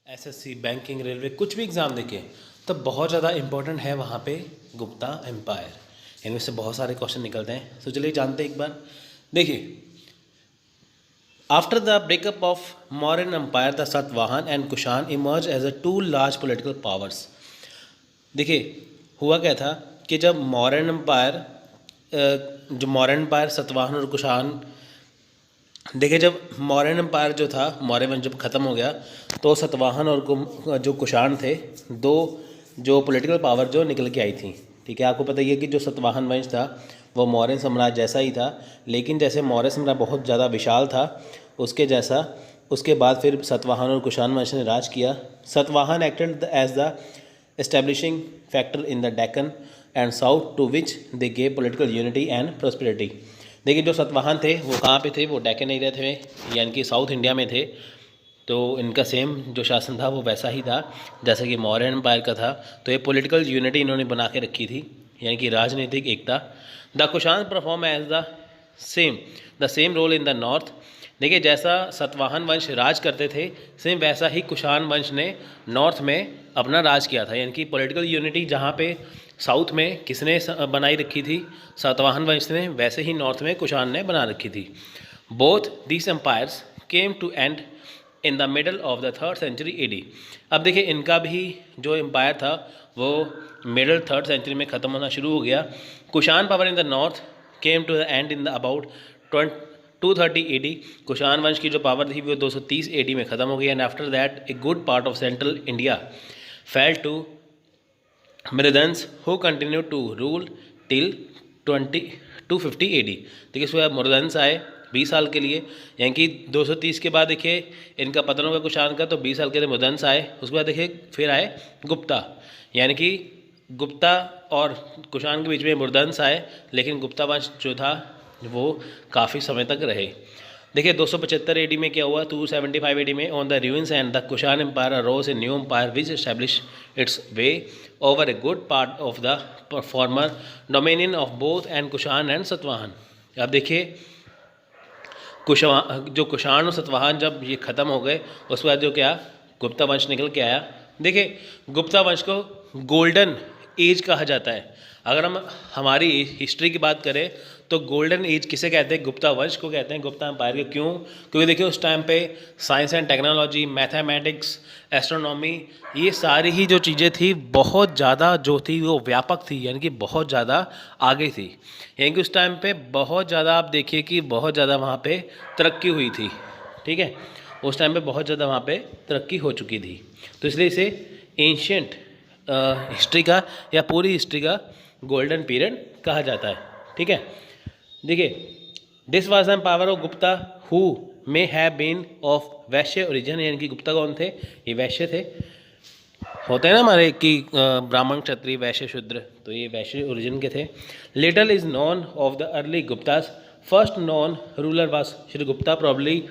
SSC, banking, railway, कुछ भी exam देखें तो बहुत ज़्यादा इंपॉर्टेंट है वहाँ पे गुप्ता एम्पायर। इनमें से बहुत सारे क्वेश्चन निकलते हैं। तो चलिए जानते हैं एक बार। देखिए, after the breakup of Mauryan empire the Satavahana and Kushan emerge as a two large political powers. देखिए, हुआ क्या था कि जब मौर्यन एम्पायर जो मौर्यन एम्पायर, सातवाहन और कुषाण, देखिए जब मौर्यन एम्पायर जो था, मौर्य वंश जब ख़त्म हो गया तो सातवाहन और जो कुषाण थे, दो जो पॉलिटिकल पावर जो निकल के आई थी। ठीक है, आपको पता ही है कि जो सातवाहन वंश था वो मौर्य साम्राज्य जैसा ही था, लेकिन जैसे मौर्य साम्राज्य बहुत ज़्यादा विशाल था उसके जैसा उसके बाद फिर सातवाहन और कुषाण वंश ने राज किया। Satavahana acted as the establishing factor in the Deccan and south to which they gave political unity and prosperity. देखिए, जो सातवाहन थे वो कहाँ पे थे? वो डेक्कन एरिया थे, यानी कि साउथ इंडिया में थे। तो इनका सेम जो शासन था वो वैसा ही था जैसे कि मौर्य एम्पायर का था। तो ये पॉलिटिकल यूनिटी इन्होंने बना के रखी थी, यानी कि राजनीतिक एकता। The Kushan perform as the same role in the north. देखिए, जैसा सातवाहन वंश राज करते थे सेम वैसा ही कुषाण वंश ने नॉर्थ में अपना राज किया था, यानी कि पॉलिटिकल यूनिटी जहाँ पे साउथ में किसने बनाई रखी थी? सातवाहन वंश ने, वैसे ही नॉर्थ में कुषाण ने बना रखी थी। Both these empires came to end in the middle of the 3rd century AD. अब देखिए, इनका भी जो एम्पायर था वो मिडल 3rd सेंचुरी में ख़त्म होना शुरू हो गया। Kushan power in the north came to the end in the about 230 AD. Kushan वंश की जो पावर थी वो 230 एडी में ख़त्म हो गई। And after that a good part of central India fell to Murundas who continue to rule till 250 AD. देखिए, इसके बाद मृदंस आए 20 साल के लिए, यानी कि 230 के बाद देखिए इनका पतन होगा कुषाण का, तो 20 साल के लिए मृदंस आए। उसके बाद देखिए फिर आए गुप्ता, यानी कि गुप्ता और कुषाण के बीच में मृदंस आए, लेकिन गुप्ता वंश जो था वो काफ़ी समय तक रहे। देखिए 275 एडी में क्या हुआ? 275 एडी में on the ruins and the Kushan empire arose a new empire which establish its way over a good part of the former dominion of both and Kushan and Satavahana. अब देखिए, जो कुषाण और सातवाहन जब ये ख़त्म हो गए उसके बाद जो क्या गुप्ता वंश निकल के आया। देखिए, गुप्ता वंश को गोल्डन एज कहा जाता है। अगर हम हमारी हिस्ट्री की बात करें तो गोल्डन एज किसे कहते हैं? गुप्ता वंश को कहते हैं, गुप्ता एम्पायर के। क्यों? क्योंकि देखिए उस टाइम पे science and technology, mathematics, astronomy, ये सारी ही जो चीज़ें थी बहुत ज़्यादा जो थी वो व्यापक थी, यानी कि बहुत ज़्यादा आगे थी। यानी कि उस टाइम पे बहुत ज़्यादा आप देखिए कि बहुत ज़्यादा वहाँ पे तरक्की हुई थी। ठीक है, उस टाइम पे बहुत ज़्यादा वहाँ पे तरक्की हो चुकी थी, तो इसलिए इसे एंशियंट हिस्ट्री का या पूरी हिस्ट्री का गोल्डन पीरियड कहा जाता है। ठीक है, देखिए, this was the power of Gupta who may have been of Vaishya origin. यानी कि गुप्ता कौन थे? ये वैश्य थे। होते हैं ना हमारे कि ब्राह्मण, क्षत्रिय, वैश्य, शूद्र, तो ये वैश्य ओरिजिन के थे। Little is known of the early Guptas. First known ruler was Shri Gupta, probably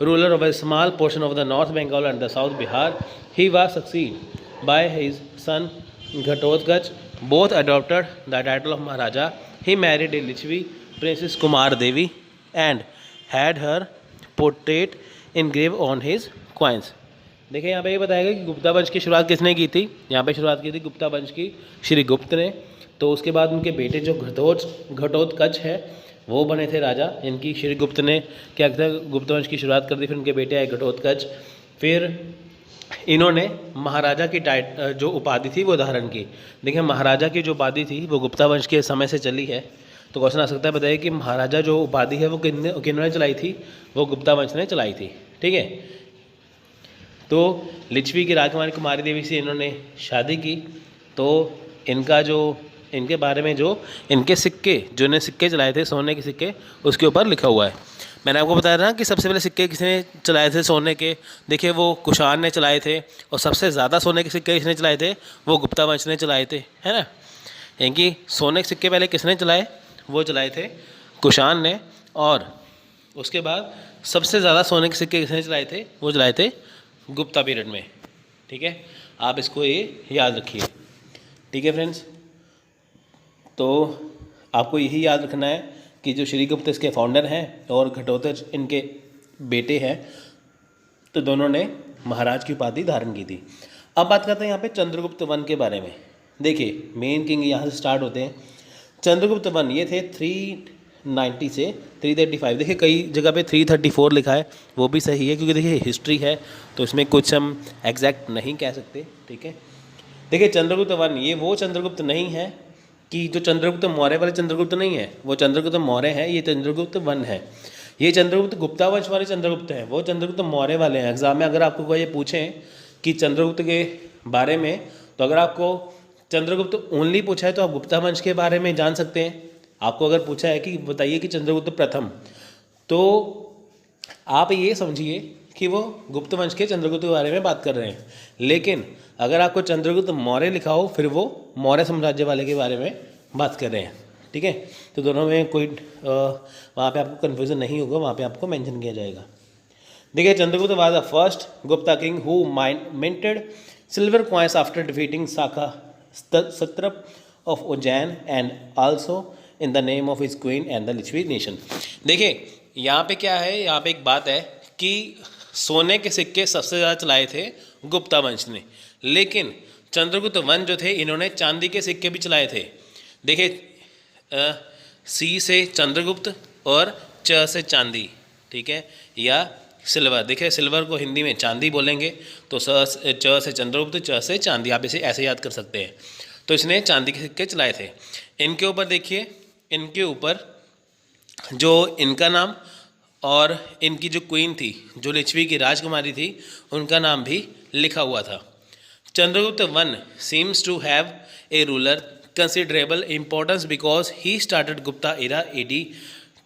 ruler of a small portion of the north Bengal and the south Bihar. He was succeed by his son Ghatotkacha, both adopted the title of Maharaja. He married a Lichvi Princess Kumar Devi and had her portrait engraved on his coins. देखिए, यहाँ पे ये बताया कि गुप्ता वंश की शुरुआत किसने की थी? यहाँ पे शुरुआत की थी गुप्ता वंश की श्री गुप्त ने। तो उसके बाद उनके बेटे जो घटोत्कच है वो बने थे राजा। इनकी श्री गुप्त ने क्या किया? गुप्ता वंश की शुरुआत कर दी। फिर उनके बेटे आए घटोत्कच। फिर इन्होंने महाराजा की जो उपाधि थी वो धारण की। देखिए, महाराजा की जो उपाधि थी वो गुप्ता वंश के समय से चली है। तो क्वेश्चन आ सकता है, बताइए कि महाराजा जो उपाधि है वो किन्होंने चलाई थी? वो गुप्ता वंश ने चलाई थी। ठीक है, तो लिच्छवी की राजकुमारी कुमारी देवी से इन्होंने शादी की। तो इनके बारे में जो इनके सिक्के, जो इन्हें सिक्के चलाए थे सोने के सिक्के, उसके ऊपर लिखा हुआ है। मैंने आपको बताया था कि सबसे पहले सिक्के किसने चलाए थे सोने के? देखिए, वो कुषाण ने चलाए थे, और सबसे ज़्यादा सोने के सिक्के किसने चलाए थे? वो गुप्ता वंश ने चलाए थे, है ना। यानी कि सोने के सिक्के पहले किसने चलाए? वो चलाए थे कुषाण ने, और उसके बाद सबसे ज़्यादा सोने के सिक्के किसने चलाए थे? वो चलाए थे गुप्ता पीरियड में। ठीक है, आप इसको ये याद रखिए। ठीक है फ्रेंड्स, तो आपको यही याद रखना है कि जो श्रीगुप्त इसके फाउंडर हैं और घटोत्कच इनके बेटे हैं, तो दोनों ने महाराज की उपाधि धारण की थी। अब बात करते हैं यहाँ पे चंद्रगुप्त वन के बारे में। देखिए मेन किंग यहाँ से स्टार्ट होते हैं। चंद्रगुप्त वन ये थे 390 से 335। देखिए कई जगह पे 334 लिखा है, वो भी सही है क्योंकि देखिए हिस्ट्री है तो इसमें कुछ हम एग्जैक्ट नहीं कह सकते, ठीक है। देखिए चंद्रगुप्त वन ये वो चंद्रगुप्त नहीं है कि जो चंद्रगुप्त मौर्य वाले चंद्रगुप्त नहीं है, वो चंद्रगुप्त मौर्य है, ये चंद्रगुप्त वन है। ये चंद्रगुप्त गुप्ता वंश वाले चंद्रगुप्त हैं, वो चंद्रगुप्त मौर्य वाले हैं। एग्जाम में अगर आपको कोई ये पूछें कि चंद्रगुप्त के बारे में, तो अगर आपको चंद्रगुप्त ओनली पूछा है तो आप गुप्ता वंश के बारे में जान सकते हैं। आपको अगर पूछा है कि बताइए कि चंद्रगुप्त प्रथम, तो आप ये समझिए कि वो गुप्त वंश के चंद्रगुप्त के बारे में बात कर रहे हैं। लेकिन अगर आपको चंद्रगुप्त मौर्य लिखा हो, फिर वो मौर्य साम्राज्य वाले के बारे में बात कर रहे हैं, ठीक है। तो दोनों में कोई वहाँ पे आपको कन्फ्यूज़न नहीं होगा, वहाँ पे आपको मेंशन किया जाएगा। देखिए Chandragupta was the first Gupta king who minted silver coins after defeating Shaka satrap of Ujjain and also in the name of his queen and the Lichchhavi nation. देखिए यहाँ पे क्या है, यहाँ पे एक बात है कि सोने के सिक्के सबसे ज़्यादा चलाए थे गुप्ता वंश ने, लेकिन चंद्रगुप्त वन जो थे इन्होंने चांदी के सिक्के भी चलाए थे। देखिए सी से चंद्रगुप्त और च से चांदी, ठीक है, या सिल्वर। देखिए सिल्वर को हिंदी में चांदी बोलेंगे, तो च से चंद्रगुप्त, च से चांदी, आप इसे ऐसे याद कर सकते हैं। तो इसने चांदी के सिक्के चलाए थे। इनके ऊपर देखिए, इनके ऊपर जो इनका नाम और इनकी जो क्वीन थी, जो लिच्छवी की राजकुमारी थी, उनका नाम भी लिखा हुआ था। Chandragupta one seems to have a ruler considerable importance because he started Gupta era AD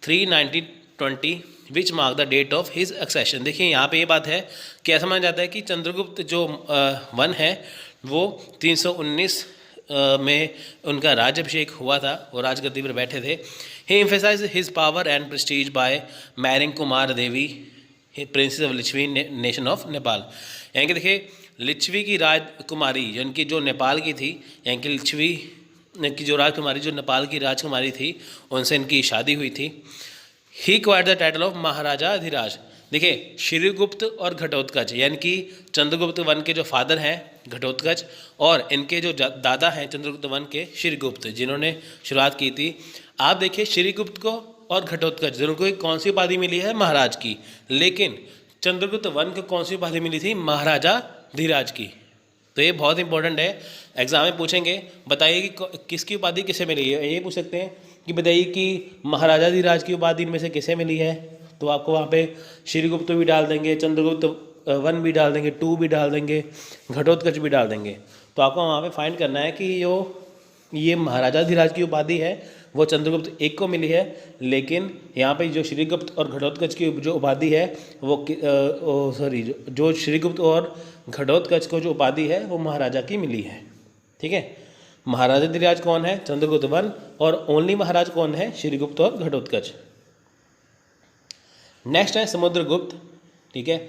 390-20 which mark the date of his accession। देखिए यहाँ पे ये बात है कि ऐसा माना जाता है कि चंद्रगुप्त जो वन है वो 319 में उनका राज्याभिषेक हुआ था, वो राजगद्दी पर बैठे थे। He emphasized his power and prestige by marrying Kumar Devi, princess of Licchavi nation of Nepal. यानी कि देखिए लिच्छवी की राजकुमारी यानी जो नेपाल की थी, यानी कि लिच्छवी की जो राजकुमारी जो नेपाल की राजकुमारी थी, उनसे इनकी शादी हुई थी। ही क्वायर्ड द टाइटल ऑफ महाराजा अधिराज। देखिए श्रीगुप्त और घटोत्कच, यानी कि चंद्रगुप्त वन के जो फादर हैं घटोत्कच और इनके जो दादा हैं चंद्रगुप्त वन के श्रीगुप्त, जिन्होंने शुरुआत की थी। आप देखिए श्रीगुप्त को और घटोत्कच दोनों को कौन सी उपाधि मिली है, महाराज की, लेकिन चंद्रगुप्त वन को कौन सी उपाधि मिली थी, महाराजा धीराज की। तो ये बहुत इंपॉर्टेंट है, एग्जाम में पूछेंगे बताइए कि किसकी उपाधि किसे मिली है। ये पूछ सकते हैं कि बताइए कि महाराजा धीराज की उपाधि इनमें से किसे मिली है, तो आपको वहाँ पे श्रीगुप्त भी डाल देंगे, चंद्रगुप्त वन भी डाल देंगे, 2 भी डाल देंगे, घटोत्कच भी डाल देंगे। तो आपको वहाँ पे फाइंड करना है कि ये महाराजा धीराज की उपाधि है वो चंद्रगुप्त एक को मिली है, लेकिन यहाँ पे जो श्रीगुप्त और घटोत्कच की जो उपाधि है वो जो श्रीगुप्त और घटोत्कच को जो उपाधि है वो महाराजा की मिली है, ठीक है। महाराजा धीराज कौन है, चंद्रगुप्त वन, और ओनली महाराज कौन है, श्रीगुप्त और घटोत्कच। नेक्स्ट है समुद्रगुप्त, ठीक है,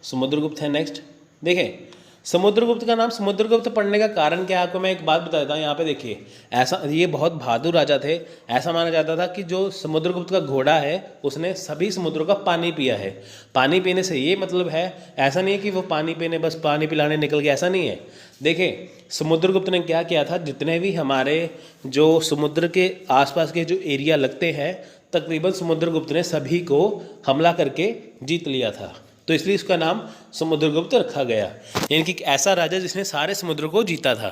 समुद्रगुप्त है नेक्स्ट। देखिए समुद्रगुप्त का नाम समुद्रगुप्त पढ़ने का कारण क्या है, आपको मैं एक बात बता देता हूँ। यहाँ पे देखिए ऐसा, ये बहुत बहादुर राजा थे। ऐसा माना जाता था कि जो समुद्रगुप्त का घोड़ा है उसने सभी समुद्रों का पानी पिया है। पानी पीने से ये मतलब है, ऐसा नहीं है कि वो पानी पीने बस पानी पिलाने निकल गया, ऐसा नहीं है। देखिए समुद्रगुप्त ने क्या किया था, जितने भी हमारे जो समुद्र के आसपास के जो एरिया लगते हैं तकरीबन समुद्रगुप्त ने सभी को हमला करके जीत लिया था, तो इसलिए इसका नाम समुद्रगुप्त रखा गया। यानी कि ऐसा राजा जिसने सारे समुद्रों को जीता था,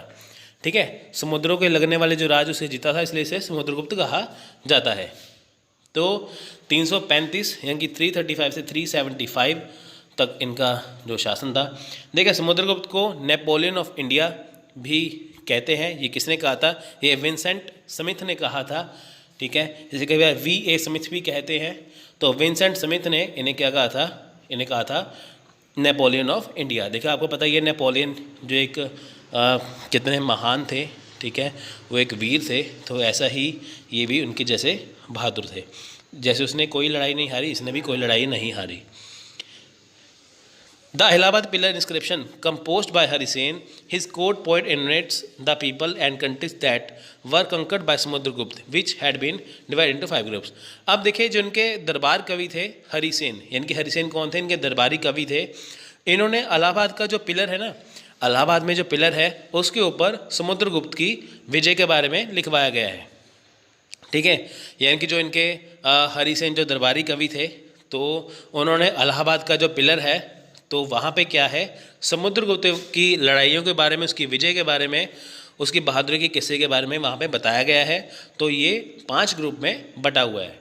ठीक है, समुद्रों के लगने वाले जो राज उसे जीता था, इसलिए इसे समुद्रगुप्त कहा जाता है। तो 335 यानी कि 335 से 375 तक इनका जो शासन था। देखिए समुद्रगुप्त को नेपोलियन ऑफ इंडिया भी कहते हैं। ये किसने कहा था, ये विंसेंट स्मिथ ने कहा था, ठीक है, जैसे कई बार V.A. स्मिथ भी कहते हैं। तो विंसेंट स्मिथ ने इन्हें क्या कहा था, इन्हें कहा था नेपोलियन ऑफ इंडिया। देखा आपको पता है ये नेपोलियन जो एक कितने महान थे, ठीक है, वो एक वीर थे। तो ऐसा ही ये भी उनके जैसे बहादुर थे। जैसे उसने कोई लड़ाई नहीं हारी, इसने भी कोई लड़ाई नहीं हारी। The Allahabad pillar inscription composed by Harisen, his court poet enumerates the people and countries that were conquered by Samudragupta, which had been divided into 5 groups। अब देखिए जो इनके दरबार कवि थे हरिसेन, यानी कि हरिसेन कौन थे, इनके दरबारी कवि थे। इन्होंने इलाहाबाद का जो पिलर है ना, इलाहाबाद में जो पिलर है उसके ऊपर समुद्रगुप्त की विजय के बारे में लिखवाया गया है। ठीक है, यानी कि जो इनके हरिसेन जो दरबारी कवि थे, तो उन्होंने इलाहाबाद का जो पिलर है तो वहाँ पे क्या है, समुद्रगुप्त की लड़ाइयों के बारे में, उसकी विजय के बारे में, उसकी बहादुरी के किस्से के बारे में वहाँ पे बताया गया है। तो ये 5 ग्रुप में बटा हुआ है।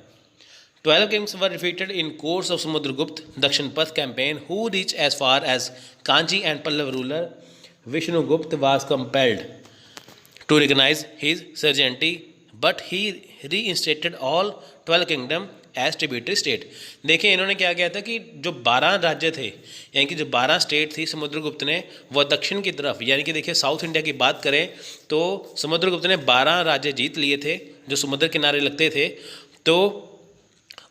12 kings were defeated in course of Samudragupta Dakshinpath campaign, who reached as far as Kanchi, and Pallav ruler Vishnugupta was compelled to recognize his sovereignty, but he reinstated all 12 kingdom as tributary state. देखिए इन्होंने क्या किया था कि जो 12 राज्य थे, यानी कि जो 12 स्टेट थी समुद्रगुप्त ने, वह दक्षिण की तरफ, यानी कि देखिए साउथ इंडिया की बात करें तो समुद्रगुप्त ने 12 राज्य जीत लिए थे जो समुद्र किनारे लगते थे। तो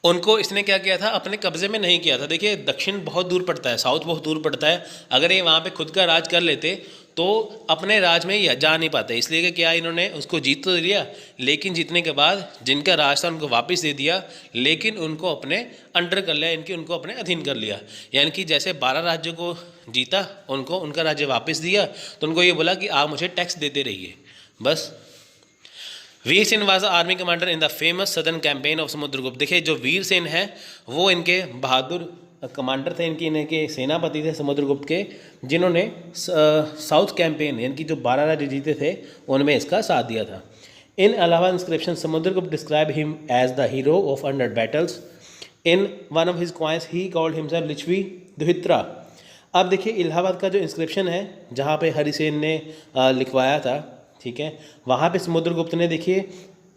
उनको इसने क्या किया था, अपने कब्जे में नहीं किया था। देखिए दक्षिण बहुत दूर पड़ता है, साउथ बहुत दूर पड़ता है, अगर ये वहाँ पे खुद का राज कर लेते तो अपने राज में ही जा नहीं पाते। इसलिए कि क्या, इन्होंने उसको जीत तो लिया, लेकिन जीतने के बाद जिनका राज था उनको वापस दे दिया, लेकिन उनको अपने अंडर कर लिया, इनकी उनको अपने अधीन कर लिया। यानी कि जैसे 12 राज्यों को जीता, उनको उनका राज्य वापस दिया, तो उनको ये बोला कि आप मुझे टैक्स देते रहिए बस। Virasena was army commander in the famous southern campaign of Samudragupta. देखिए जो वीरसेन है वो इनके बहादुर कमांडर थे, इनके सेनापति थे समुद्रगुप्त के, जिन्होंने साउथ कैंपेन यानी कि जो 12 राज्य जीते थे उनमें इसका साथ दिया था। In Allahabad inscription Samudragupta describe him as the hero of 100 battles. In one of his coins he called himself Lichchhavi दुहित्रा। अब देखिए इलाहाबाद का जो इंस्क्रिप्शन है जहाँ पे हरिसेन ने लिखवाया था, ठीक है, वहाँ पे समुद्रगुप्त ने, देखिए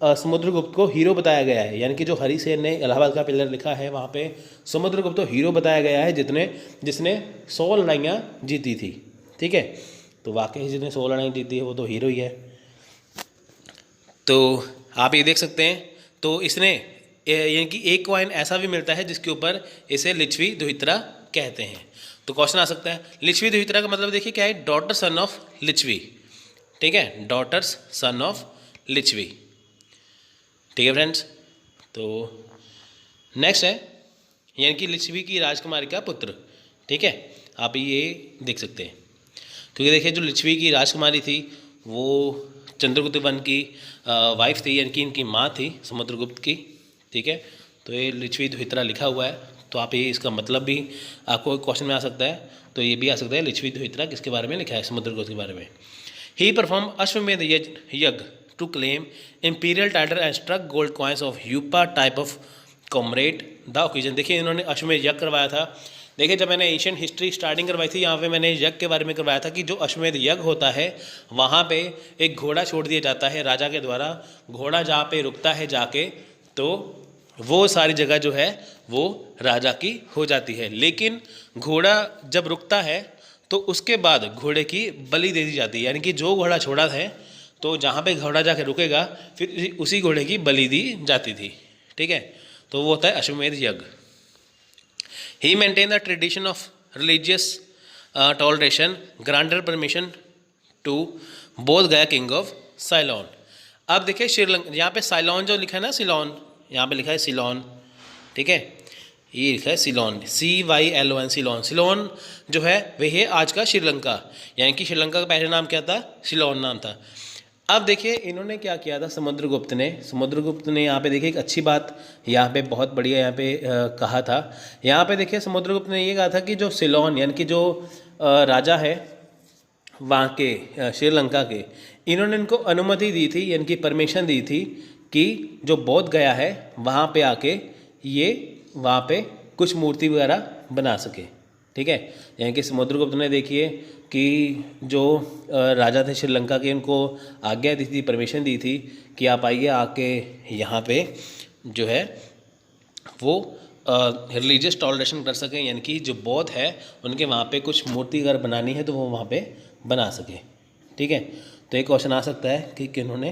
समुद्रगुप्त को हीरो बताया गया है। यानी कि जो हरिसेन ने इलाहाबाद का पिलर लिखा है वहाँ पे समुद्रगुप्त को हीरो बताया गया है, जिसने 100 लड़ाइयाँ जीती थी। ठीक है, तो वाकई जिसने 100 लड़ाई जीती है वो तो हीरो ही है। तो आप ये देख सकते हैं, तो इसने यानी कि एक कॉइन ऐसा भी मिलता है जिसके ऊपर इसे लिच्छवी दुहित्रा कहते हैं। तो क्वेश्चन आ सकता है लिच्छवी दुहित्रा का मतलब देखिए क्या है, डॉटर सन ऑफ लिच्छवी। ठीक है, डॉटर्स सन ऑफ लिच्छवी। ठीक है फ्रेंड्स, तो नेक्स्ट है यानी कि लिच्छवी की राजकुमारी का पुत्र। ठीक है, आप ये देख सकते हैं, क्योंकि देखिए जो लिच्छवी की राजकुमारी थी वो चंद्रगुप्त वन की वाइफ थी, यानी कि इनकी माँ थी समुद्रगुप्त की। ठीक है, तो ये लिच्छवी दुहित्रा लिखा हुआ है, तो आप ये इसका मतलब भी आपको क्वेश्चन में आ सकता है। तो ये भी आ सकता है लिच्छवी दुहित्रा किसके बारे में लिखा है, समुद्रगुप्त के बारे में। ही परफॉर्म अश्वमेध यज्ञ to claim imperial title and struck gold coins of Yupa type of commemorate the occasion। देखिए इन्होंने अश्वमेध यज्ञ करवाया था। देखिए जब मैंने एशियन हिस्ट्री स्टार्टिंग करवाई थी, यहाँ पे मैंने यज्ञ के बारे में करवाया था कि जो अश्वमेध यज्ञ होता है वहाँ पे एक घोड़ा छोड़ दिया जाता है राजा के द्वारा। घोड़ा जहाँ पे रुकता है जाके, तो वो सारी जगह जो है वो राजा की हो जाती है। लेकिन घोड़ा जब रुकता है तो उसके बाद घोड़े की बलि दे दी जाती है, यानी कि जो घोड़ा छोड़ा है तो जहाँ पे घोड़ा जाके रुकेगा फिर उसी घोड़े की बलि दी जाती थी। ठीक है, तो वो होता है अश्वमेध यज्ञ। He maintain the tradition of religious toleration, granted permission to Bodh Gaya king of साइलॉन। अब देखिए श्रीलंका, यहाँ पे साइलॉन जो लिखा है ना, सिलोन, यहाँ पे लिखा है सिलोन। ठीक है, ये लिखा है सिलोन, CYLON, सिलोन। सिलोन जो है वह है आज का श्रीलंका, यानी कि श्रीलंका का पहले नाम क्या था, सिलोन नाम था। अब देखिए इन्होंने क्या किया था समुद्रगुप्त ने यहाँ पे देखिए एक अच्छी बात यहाँ पे बहुत बढ़िया यहाँ पे कहा था। यहाँ पे देखिए समुद्रगुप्त ने ये कहा था कि जो सिलोन यानी कि जो राजा है वहाँ के श्रीलंका के, इन्होंने इनको अनुमति दी थी, यानी कि परमिशन दी थी कि जो बोध गया है वहाँ पे आके ये वहाँ पे कुछ मूर्ति वगैरह बना सके। ठीक है, यानी कि समुद्रगुप्त ने देखिए कि जो राजा थे श्रीलंका के, उनको आज्ञा दी थी, परमिशन दी थी कि आप आइए आके यहाँ पे जो है वो रिलीजियस टॉलरेशन कर सकें, यानी कि जो बौद्ध है उनके वहाँ पे कुछ मूर्ति अगर बनानी है तो वो वहाँ पे बना सके। ठीक है, तो एक क्वेश्चन आ सकता है कि किन्होंने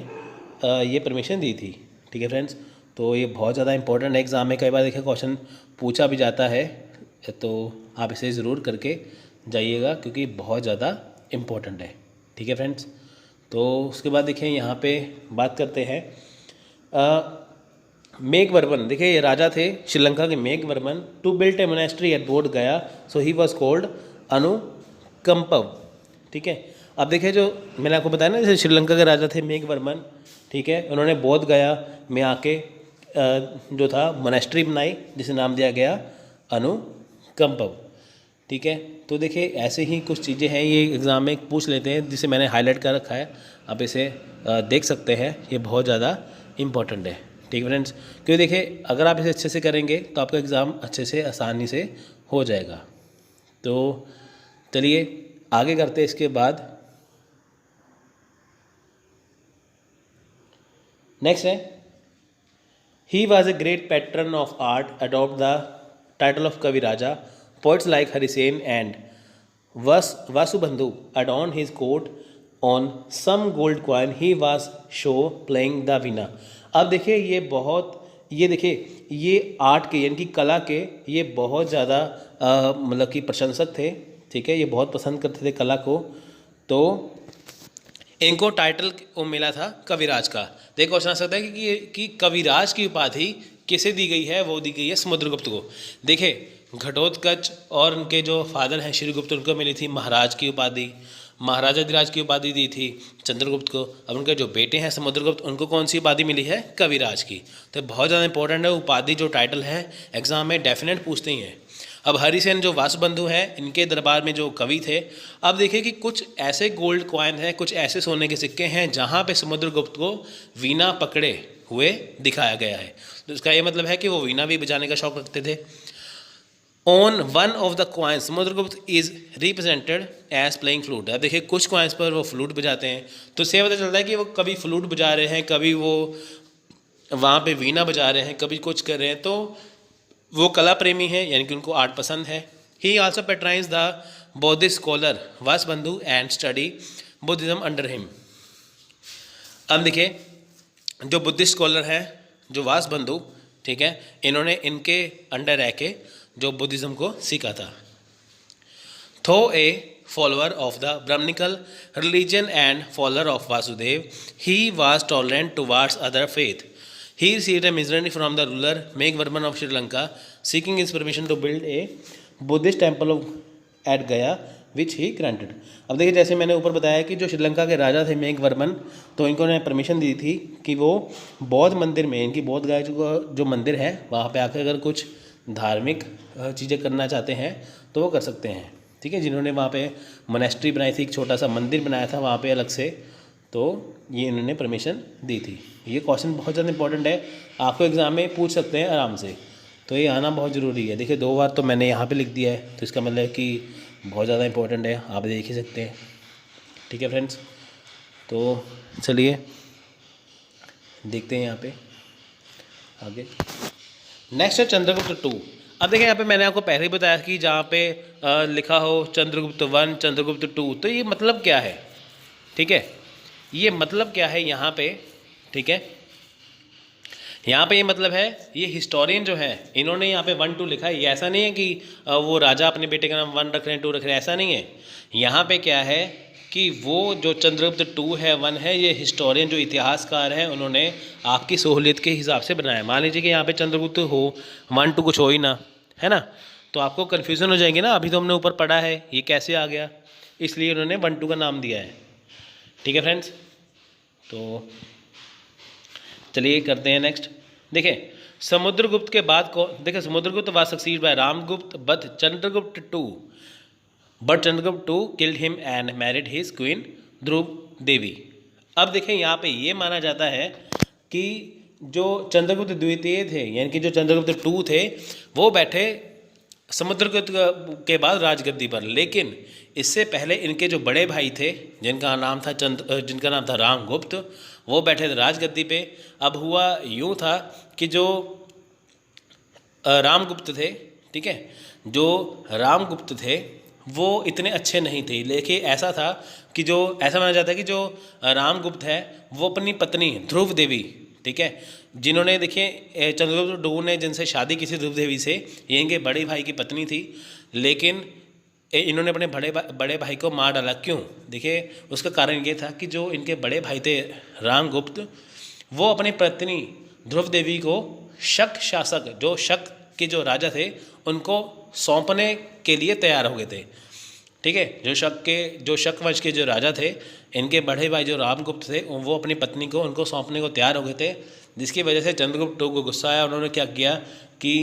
ये परमिशन दी थी। ठीक है फ्रेंड्स, तो ये बहुत ज़्यादा इंपॉर्टेंट है, एग्ज़ाम में कई बार देखिए क्वेश्चन पूछा भी जाता है, तो आप इसे ज़रूर करके जाइएगा क्योंकि बहुत ज़्यादा इम्पोर्टेंट है। ठीक है फ्रेंड्स, तो उसके बाद देखिए यहाँ पे बात करते हैं मेघवर्मन। देखिए ये राजा थे श्रीलंका के Meghavarman. To built a monastery at Bodh Gaya, so he was called अनुकंपव। ठीक है, अब देखिए जो मैंने आपको बताया ना, जैसे श्रीलंका के राजा थे मेघवर्मन, ठीक है, उन्होंने बोध गया में आके जो था मोनेस्ट्री बनाई जिसे नाम दिया गया अनुकंपव। ठीक है, तो देखिए ऐसे ही कुछ चीज़ें हैं, ये एग्ज़ाम में पूछ लेते हैं, जिसे मैंने हाईलाइट कर रखा है, आप इसे देख सकते हैं, ये बहुत ज़्यादा इम्पॉर्टेंट है। ठीक है फ्रेंड्स, क्योंकि देखिए अगर आप इसे अच्छे से करेंगे तो आपका एग्ज़ाम अच्छे से आसानी से हो जाएगा। तो चलिए आगे करते हैं। इसके बाद नेक्स्ट है, he was a great patron of art, adopt the title of kavi raja, poets like Harisena and Vasubandhu adorned his court on some gold coin he was show playing the वीणा। अब देखिए ये देखिए ये आर्ट के यानी कि कला के ये बहुत ज़्यादा मतलब कि प्रशंसक थे। ठीक है, ये बहुत पसंद करते थे कला को, तो इनको टाइटल को मिला था कविराज का। देखो क्वेश्चन आ सकता है कि कविराज की उपाधि किसे दी गई है, वो दी गई है समुद्रगुप्त को। देखिए घटोत्कच और उनके जो फादर हैं श्रीगुप्त, उनको मिली थी महाराज की उपाधि, महाराजाधिराज की उपाधि दी थी चंद्रगुप्त को। अब उनके जो बेटे हैं समुद्रगुप्त, उनको कौन सी उपाधि मिली है, कविराज की। तो बहुत ज़्यादा इंपॉर्टेंट है उपाधि, जो टाइटल है एग्जाम में डेफिनेट पूछते ही हैं। अब हरिसेन जो वासुबंधु हैं, इनके दरबार में जो कवि थे। अब देखिए कि कुछ ऐसे गोल्ड कॉइन हैं, कुछ ऐसे सोने के सिक्के हैं जहाँ पे समुद्रगुप्त को वीणा पकड़े हुए दिखाया गया है। तो इसका ये मतलब है कि वो वीणा भी बजाने का शौक रखते थे। On one of the coins Samudragupta is represented as playing flute. अब देखिए कुछ कॉइन्स पर वो फ्लूट बजाते हैं, तो इससे पता चलता है कि वो कभी फ्लूट बजा रहे हैं, कभी वो वहाँ पे वीणा बजा रहे हैं, कभी कुछ कर रहे हैं, तो वो कला प्रेमी हैं, यानी कि उनको आर्ट पसंद है। He also patronise the Buddhist scholar Vasubandhu and study Buddhism under him. अब देखिए जो बुद्धिस्ट स्कॉलर हैं जो वासुबंधु, ठीक है, इन्होंने इनके अंडर रह के जो बुद्धिज्म को सीखा था। Though a follower of the Brahmanical religion and follower of Vasudeva, he was tolerant towards other faith. He received a missionary from the ruler Meghvarman of Sri Lanka, seeking his permission to build a Buddhist temple at Gaya, which he granted। अब देखिए जैसे मैंने ऊपर बताया कि जो श्रीलंका के राजा थे मेघवर्मन, तो इनको ने परमिशन दी थी कि वो बौद्ध मंदिर में, इनकी बौद्ध गया जो मंदिर है वहाँ पे आकर अगर कुछ धार्मिक चीज़ें करना चाहते हैं तो वो कर सकते हैं। ठीक है, जिन्होंने वहाँ पे मोनेस्ट्री बनाई थी, एक छोटा सा मंदिर बनाया था वहाँ पे अलग से, तो ये इन्होंने परमिशन दी थी। ये क्वेश्चन बहुत ज़्यादा इंपॉर्टेंट है, आपको एग्ज़ाम में पूछ सकते हैं आराम से, तो ये आना बहुत ज़रूरी है। देखिए 2 बार तो मैंने यहाँ पे लिख दिया है, तो इसका मतलब है कि बहुत ज़्यादा इंपॉर्टेंट है, आप देख ही सकते हैं। ठीक है फ्रेंड्स, तो चलिए देखते हैं यहाँ पे आगे। नेक्स्ट है चंद्रगुप्त 2। अब देखिए यहाँ पे मैंने आपको पहले ही बताया कि जहाँ पे लिखा हो चंद्रगुप्त 1 चंद्रगुप्त 2, तो ये मतलब क्या है। ठीक है, ये मतलब क्या है यहाँ पे। ठीक है, यहाँ पे ये मतलब है, ये हिस्टोरियन जो है इन्होंने यहाँ पे 1 2 लिखा है। ये ऐसा नहीं है कि वो राजा अपने बेटे का नाम 1 रख रहे हैं 2 रख रहे हैं, ऐसा नहीं है। यहाँ पे क्या है कि वो जो चंद्रगुप्त 2 है 1 है, ये हिस्टोरियन जो इतिहासकार हैं उन्होंने आपकी सहूलियत के हिसाब से बनाया। मान लीजिए कि यहाँ पे चंद्रगुप्त हो 1 2 कुछ हो ही ना, है ना, तो आपको कन्फ्यूज़न हो जाएंगे ना, अभी तो हमने ऊपर पढ़ा है ये कैसे आ गया, इसलिए उन्होंने 1 2 का नाम दिया है। ठीक है फ्रेंड्स, तो चलिए करते हैं नेक्स्ट। देखिए समुद्रगुप्त के बाद को देखिए Samudragupta was succeed by Ramagupta but Chandragupta 2 killed him and married his queen Dhruva Devi. अब देखें यहाँ पे ये माना जाता है कि जो चंद्रगुप्त द्वितीय थे, यानी कि जो चंद्रगुप्त 2 थे, वो बैठे समुद्रगुप्त के बाद राजगद्दी पर, लेकिन इससे पहले इनके जो बड़े भाई थे जिनका नाम था रामगुप्त, वो बैठे थे राजगद्दी पे। अब हुआ यूँ था कि जो रामगुप्त थे, ठीक है, जो रामगुप्त थे वो इतने अच्छे नहीं थे, लेकिन ऐसा था कि जो ऐसा माना जाता है कि जो रामगुप्त है वो अपनी पत्नी ध्रुव देवी, ठीक है, जिन्होंने देखिए चंद्रगुप्त 2 ने जिनसे शादी की थी ध्रुव देवी से, ये इनके बड़े भाई की पत्नी थी, लेकिन इन्होंने अपने बड़े भाई को मार डाला। क्यों? देखिए उसका कारण ये था कि जो इनके बड़े भाई थे रामगुप्त, वो अपनी पत्नी ध्रुव देवी को शक शासक, जो शक के जो राजा थे, उनको सौंपने के लिए तैयार हो गए थे। ठीक है। जो शक वंश के जो राजा थे, इनके बड़े भाई जो रामगुप्त थे, वो अपनी पत्नी को उनको सौंपने को तैयार हो गए थे, जिसकी वजह से चंद्रगुप्त को गुस्सा आया। उन्होंने क्या किया कि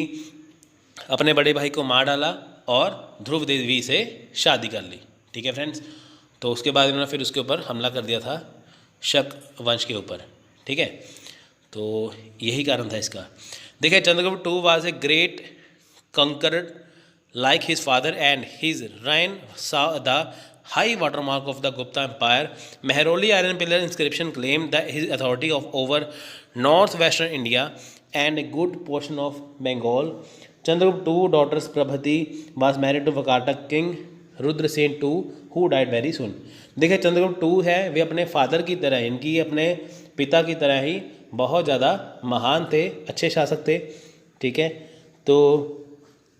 अपने बड़े भाई को मार डाला और ध्रुव देवी से शादी कर ली। ठीक है फ्रेंड्स, तो उसके बाद इन्होंने फिर उसके ऊपर हमला कर दिया था, शक वंश के ऊपर। ठीक है, तो यही कारण था इसका। देखिए, Chandragupta two was a great conqueror like his father, and his reign saw the high watermark of the Gupta Empire. Mehroli iron pillar inscription claimed that his authority over northwestern India and a good portion of Bengal. Chandragupta two daughters Prabhati was married to Vakatak king Rudrasen II, who died very soon. देखिए, Chandragupta to है, वे अपने father की तरह, इनकी अपने पिता की तरह ही बहुत ज़्यादा महान थे, अच्छे शासक थे। ठीक है, तो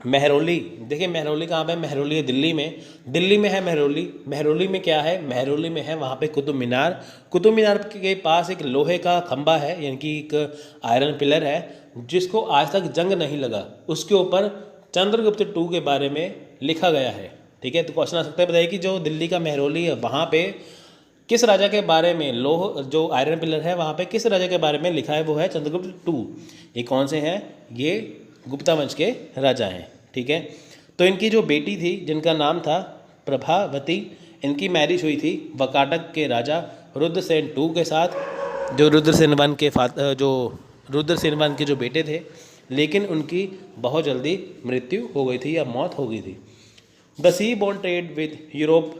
महरौली, देखिए महरौली कहाँ पे है? महरौली है दिल्ली में है महरौली। महरौली में क्या है? महरौली में है वहाँ पे कुतुब मीनार। कुतुब मीनार के पास एक लोहे का खंबा है, यानी कि एक आयरन पिलर है, जिसको आज तक जंग नहीं लगा। उसके ऊपर चंद्रगुप्त टू के बारे में लिखा गया है। ठीक है, तो क्वेश्चन आ सकता है, बताइए कि जो दिल्ली का महरौली है वहाँ पे किस राजा के बारे में, जो आयरन पिलर है वहाँ पे किस राजा के बारे में लिखा है? वो है चंद्रगुप्त टू। ये कौन से हैं? ये गुप्ता वंश के राजा हैं। ठीक है, तो इनकी जो बेटी थी जिनका नाम था प्रभावती, इनकी मैरिज हुई थी वकाटक के राजा रुद्रसेन टू के साथ, जो रुद्रसेन वन के जो बेटे थे, लेकिन उनकी बहुत जल्दी मृत्यु हो गई थी या मौत हो गई थी। The sea borne trade with Europe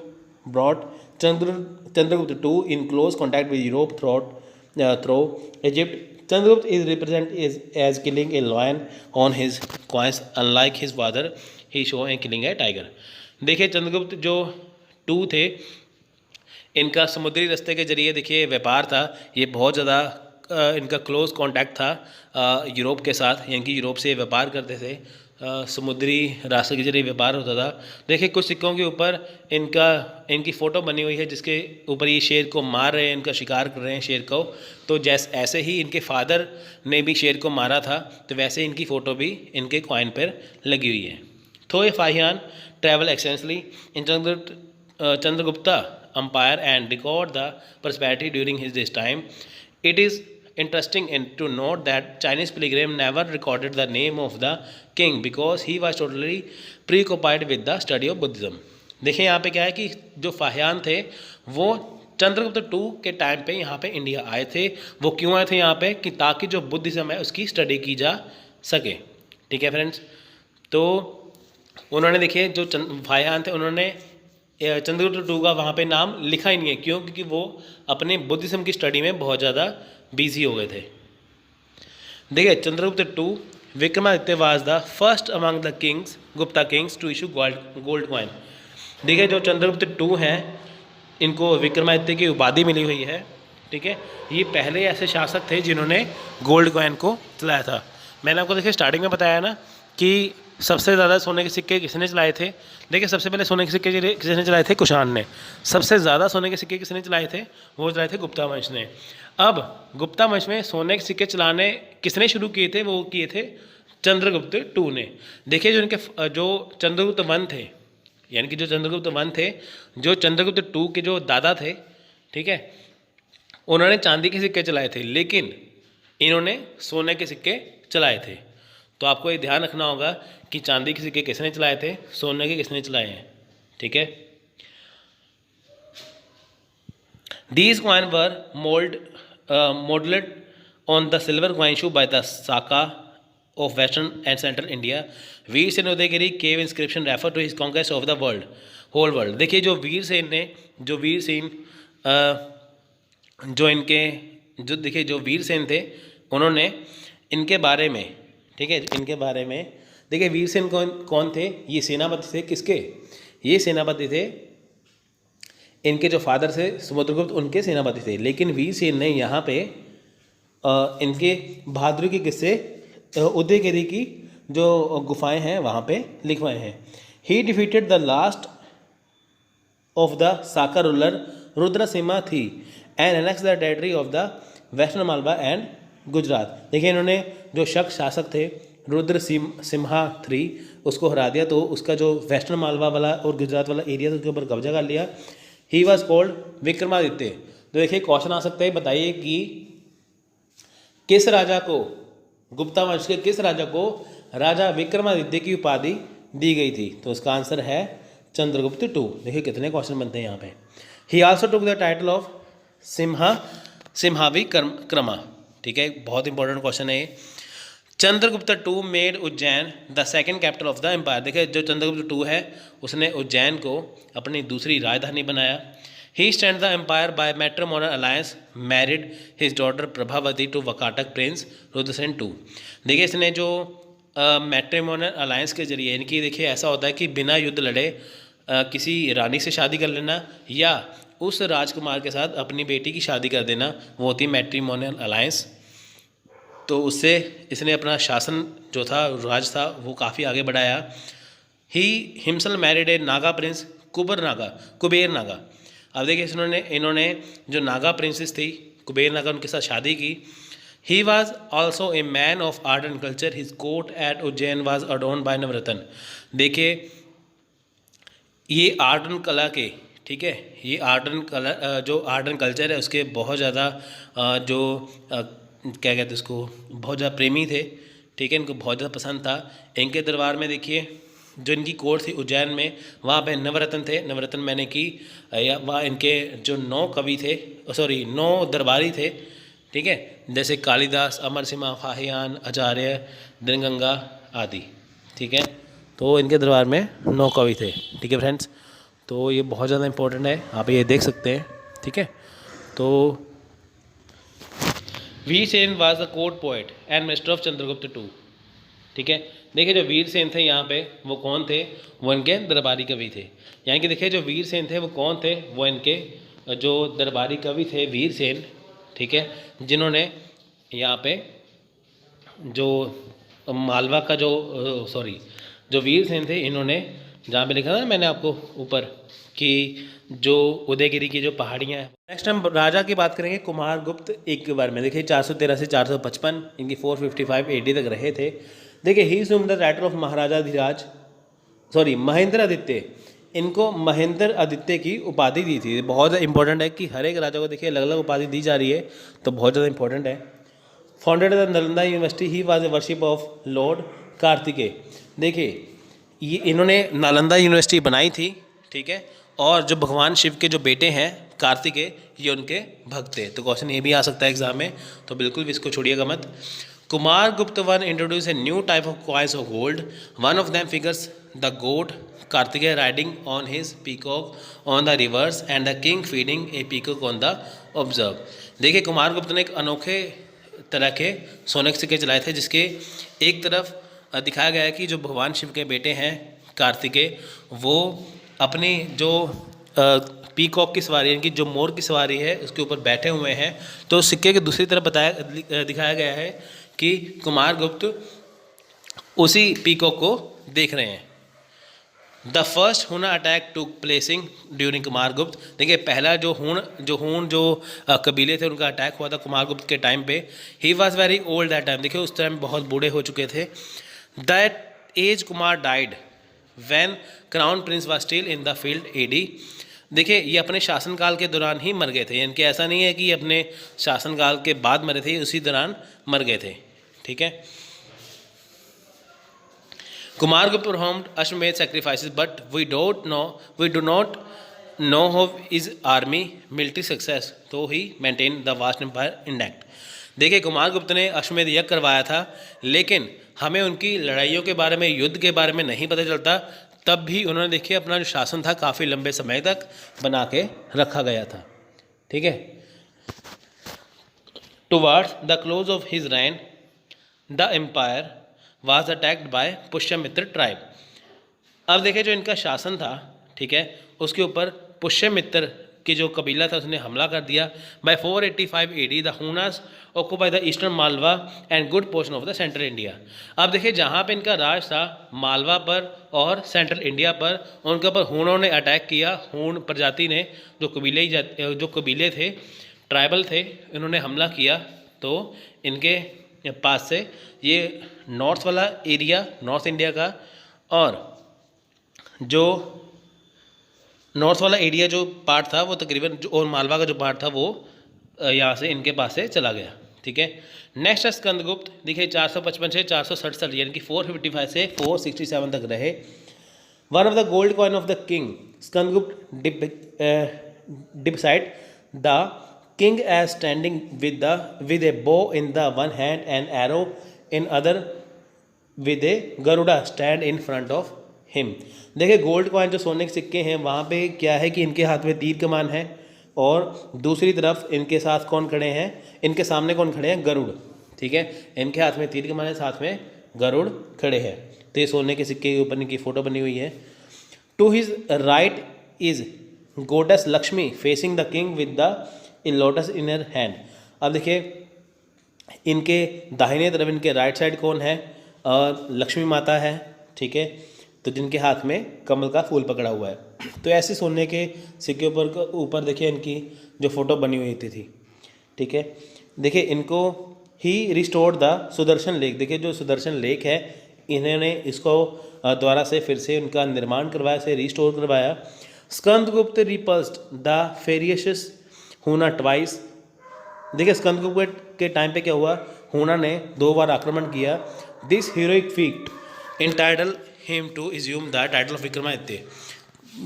brought Chandragupta II in close contact with Europe through Egypt. Chandragupta is represented as killing a lion on his coins. Unlike his father, he show a killing a tiger. देखिए, चंद्रगुप्त जो to थे, इनका समुद्री रास्ते के जरिए देखिए व्यापार था। ये बहुत ज़्यादा इनका क्लोज कांटेक्ट था यूरोप के साथ, यानी कि यूरोप से व्यापार करते थे, समुद्री रास्ते के जरिए व्यापार होता था। देखिए, कुछ सिक्कों के ऊपर इनकी फ़ोटो बनी हुई है, जिसके ऊपर ये शेर को मार रहे हैं, इनका शिकार कर रहे हैं शेर को। तो ऐसे ही इनके फादर ने भी शेर को मारा था, तो वैसे इनकी फ़ोटो भी इनके कॉइन पर लगी हुई है। Though Fahien travel extensively in Chandragupta empire and record the prosperity during his time. It is interesting to note that Chinese pilgrim never recorded the name of the king because he was totally preoccupied with the study of Buddhism. देखिए, यहाँ पे क्या है कि जो फाहियान थे वो Chandragupta to के टाइम पे यहाँ पे इंडिया आए थे। वो क्यों आए थे यहाँ पे? कि ताकि जो बुद्धिज़्म है उसकी स्टडी की जा सके। ठीक है फ्रेंड्स, तो उन्होंने देखिए जो फाहियान थे, उन्होंने चंद्रगुप्त टू का वहाँ पे नाम लिखा ही नहीं है। क्यों? क्योंकि वो अपने बुद्धिज़्म की स्टडी में बहुत ज़्यादा बिजी हो गए थे। देखिए, Chandragupta two Vikramaditya was the first among the kings, Gupta kings, to issue gold coin. देखिए, जो चंद्रगुप्त टू हैं, इनको विक्रमादित्य की उपाधि मिली हुई है। ठीक है, ये पहले ऐसे शासक थे जिन्होंने गोल्ड कॉइन को चलाया था। मैंने आपको देखिए स्टार्टिंग में बताया ना कि सबसे ज़्यादा सोने के सिक्के किसने चलाए थे। देखिए, सबसे पहले सोने के सिक्के किसने चलाए थे? कुषाण ने। सबसे ज़्यादा सोने के सिक्के किसने चलाए थे? वो चलाए थे गुप्ता वंश ने। अब गुप्ता वंश में सोने के सिक्के चलाने किसने शुरू किए थे? वो किए थे चंद्रगुप्त टू ने। देखिए, जो चंद्रगुप्त वन थे, यानी कि जो चंद्रगुप्त वन थे, जो चंद्रगुप्त टू के जो दादा थे, ठीक है, उन्होंने चांदी के सिक्के चलाए थे, लेकिन इन्होंने सोने के सिक्के चलाए थे। तो आपको ये ध्यान रखना होगा कि चांदी के सिक्के किसने चलाए थे, सोने के किसने चलाए हैं। ठीक है, these coin were modeled on the silver coin issue by the Saka of western and central India. Virasena Udayagiri cave inscription refer to his conquest of the whole world. देखिए, जो वीर सेन थे, उन्होंने इनके बारे में, ठीक है, इनके बारे में देखिए, वीरसेन कौन थे? ये सेनापति थे। किसके? ये सेनापति थे, इनके जो फादर थे समुद्रगुप्त, उनके सेनापति थे। लेकिन वीरसेन ने यहाँ पे इनके बहादुरी के किस्से उदयगिरी की जो गुफाएं हैं वहाँ पे लिखवाए हैं। He defeated the last of the Saka ruler Rudrasimha three and annex the territory of the western Malwa and Gujarat. देखिए, इन्होंने जो शक शासक थे रुद्र सिम्हा 3 उसको हरा दिया, तो उसका जो वेस्टर्न मालवा वाला और गुजरात वाला एरिया था उसके ऊपर कब्जा कर लिया। He was called Vikramaditya. तो देखिए क्वेश्चन आ सकता है, बताइए कि किस राजा को, गुप्ता वंश के किस राजा को राजा विक्रमादित्य की उपाधि दी गई थी? तो उसका आंसर है चंद्रगुप्त 2। देखिए कितने क्वेश्चन बनते हैं यहाँ पे। He also took the title of Simhavikrama. ठीक है, बहुत इंपॉर्टेंट क्वेश्चन है ये। Chandragupta 2 made Ujjain the second capital of the empire. देखिए जो चंद्रगुप्त 2 है उसने उज्जैन को अपनी दूसरी राजधानी बनाया। He stand the empire by matrimonial alliance married his daughter Prabhavati to Vakataka prince Rudrasena 2। देखिए इसने जो मैट्रिमोनियल अलायंस के जरिए, इनकी देखिए ऐसा होता है कि बिना युद्ध लड़े किसी रानी से शादी कर लेना या उस राजकुमार के साथ अपनी बेटी की शादी कर देना, वो होती मैट्रिमोनियल अलायंस। तो उससे इसने अपना शासन जो था, राज था, वो काफ़ी आगे बढ़ाया। He himself married A Naga Prince Kuber Naga. अब देखिए इन्होंने जो नागा प्रिंसेस थी कुबेर नागा, उनके साथ शादी की। He was also a man of art and culture. His court at Ujjain was adorn by Navaratna. देखिए ये आर्ट एंड कला के, ठीक है, ये आर्ट एंड कला जो आर्ट एंड कल्चर है उसके बहुत ज़्यादा जो क्या कहते हैं उसको, बहुत ज़्यादा प्रेमी थे। ठीक है, इनको बहुत ज़्यादा पसंद था। इनके दरबार में देखिए जो इनकी कोर्ट थी उज्जैन में, वहाँ पे नवरत्न थे। नवरत्न मैंने की या वहाँ इनके जो 9 कवि थे, 9 दरबारी थे। ठीक है, जैसे कालिदास, अमर सिम्हा, फाहियान, आचार्य, दृंगंगा आदि। ठीक है, तो इनके दरबार में 9 कवि थे। ठीक है फ्रेंड्स, तो ये बहुत ज़्यादा इंपॉर्टेंट है, आप ये देख सकते हैं। ठीक है, तो Virasena was the court poet and minister of Chandragupta 2। ठीक है, देखिए जो वीरसेन थे यहाँ पे वो कौन थे? वो इनके दरबारी कवि थे। यानी कि देखिए जो वीरसेन थे वो कौन थे? वो इनके जो दरबारी कवि थे वीरसेन। ठीक है, जिन्होंने यहाँ पे जो मालवा का जो वीरसेन थे, इन्होंने जहाँ पे लिखा था ना मैंने आपको ऊपर कि जो उदयगिरी की जो पहाड़ियाँ हैं। नेक्स्ट हम राजा की बात करेंगे कुमारगुप्त 1 के बारे में। देखिए 413 से 455 इनकी 455 AD तक रहे थे। देखिए ही assumed the title of Mahendra Aditya. इनको महेंद्र आदित्य की उपाधि दी थी। बहुत ज़्यादा इंपॉर्टेंट है कि हर एक राजा को देखिए अलग अलग उपाधि दी जा रही है, तो बहुत ज़्यादा इंपॉर्टेंट है। Founded the Nalanda university. He was a worship of Lord Kartikeya. देखिए ये इन्होंने नालंदा यूनिवर्सिटी बनाई थी। ठीक है, और जो भगवान शिव के जो बेटे हैं कार्तिकेय, ये उनके भक्त थे। तो क्वेश्चन ये भी आ सकता है एग्जाम में, तो बिल्कुल भी इसको छोड़िएगा मत। Kumaragupta 1 introduce a new type of coins of gold. One of them figures the god Kartikeya riding on his peacock on the reverse and the king feeding a peacock on the ऑब्जर्व। देखिए कुमारगुप्त ने एक अनोखे तरह के सोने के सिक्के चलाए थे, जिसके एक तरफ दिखाया गया है कि जो भगवान शिव के बेटे हैं कार्तिकेय, वो अपनी जो पीकॉक की सवारी, इनकी जो मोर की सवारी है उसके ऊपर बैठे हुए हैं। तो सिक्के के दूसरी तरफ दिखाया गया है कि कुमारगुप्त उसी पीकॉक को देख रहे हैं। The first Huna attack took placing during Kumaragupta. देखिए पहला जो हूण कबीले थे उनका अटैक हुआ था कुमारगुप्त के टाइम पे। He was very old that time. देखिए उस टाइम बहुत बूढ़े हो चुके थे। That age Kumar died when crown prince was still in the field AD। देखिए ये अपने शासनकाल के दौरान ही मर गए थे, यानी कि ऐसा नहीं है कि अपने शासनकाल के बाद मरे थे, उसी दौरान मर गए थे। ठीक है, Kumaragupta performed Ashvamedha sacrifices but we do not know how is army military success, तो he maintain the vast empire intact. देखिए कुमारगुप्त ने अश्वमेध यज्ञ करवाया था, लेकिन हमें उनकी लड़ाइयों के बारे में, युद्ध के बारे में नहीं पता चलता। तब भी उन्होंने देखिए अपना जो शासन था काफ़ी लंबे समय तक बना के रखा गया था। ठीक है, towards the close of his reign the empire was attacked by Pushyamitra tribe. अब देखिए जो इनका शासन था, ठीक है, उसके ऊपर पुष्यमित्र की जो कबीला था उसने हमला कर दिया। By 485 AD the Hunas occupy the eastern Malwa and good portion of the central India. अब देखिए जहाँ पे इनका राज था मालवा पर और सेंट्रल इंडिया पर, उनके ऊपर हूणों ने अटैक किया। हूण प्रजाति ने जो कबीले थे, ट्राइबल थे, इन्होंने हमला किया। तो इनके पास से, ये नॉर्थ वाला एरिया नॉर्थ इंडिया का, और जो नॉर्थ वाला एरिया जो पार्ट था वो तकरीबन और मालवा का जो पार्ट था वो यहाँ से इनके पास से चला गया। ठीक है। नेक्स्ट है स्कंदगुप्त। देखिए 455 से 467 यानी कि 455 से 467 तक रहे। One of the gold coin of the king Skandagupta decide the king as standing with a bow in the one hand and arrow in other with a garuda stand in front of him। देखिए gold coin जो सोने के सिक्के हैं वहाँ पे क्या है कि इनके हाथ में तीर कमान है और दूसरी तरफ इनके साथ कौन खड़े हैं, इनके सामने कौन खड़े हैं, गरुड़। ठीक है, इनके हाथ में तीर कमान है, साथ में गरुड़ खड़े हैं। तो ये सोने के सिक्के के ऊपर इनकी फ़ोटो बनी हुई है। To his right is goddess Lakshmi facing the king with the in lotus in her hand. अब देखिए इनके दाहिने तरफ इनके राइट साइड कौन है, लक्ष्मी माता है। ठीक है, तो जिनके हाथ में कमल का फूल पकड़ा हुआ है। तो ऐसे सोने के सिक्के ऊपर देखिए इनकी जो फोटो बनी हुई थी। ठीक है, देखिए इनको ही रिस्टोर्ड द सुदर्शन लेक। देखिए जो सुदर्शन लेक है इन्होंने इसको दोबारा से फिर से उनका निर्माण करवाया, से रिस्टोर करवाया। Skandagupta repulsed the furious Huna twice. देखिए स्कंदगुप्त के टाइम पे क्या हुआ, हूना ने 2 बार आक्रमण किया। This heroic feat entitle him to assume the title of Vikramaditya.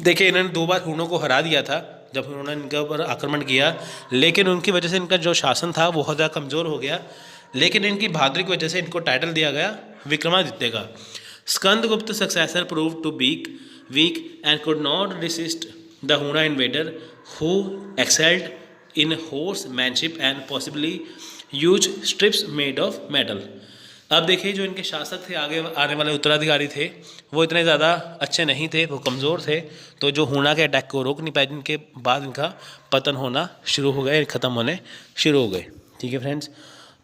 देखिए इन्होंने 2 बार हूनों को हरा दिया था जब उन्होंने इनके ऊपर आक्रमण किया, लेकिन उनकी वजह से इनका जो शासन था वो बहुत ज़्यादा कमज़ोर हो गया, लेकिन इनकी बहादुरी की वजह से इनको टाइटल दिया गया विक्रमादित्य का। Skandagupta successor prove too weak and could not resist the Huna invader who excelled in horsemanship and possibly used strips made of metal। अब देखिए जो इनके शासक थे, आगे आने वाले उत्तराधिकारी थे, वो इतने ज़्यादा अच्छे नहीं थे, वो कमज़ोर थे। तो जो हूना के अटैक को रोक नहीं पाए, जिनके बाद इनका पतन होना शुरू हो गया, ख़त्म होने शुरू हो गए। ठीक है फ्रेंड्स,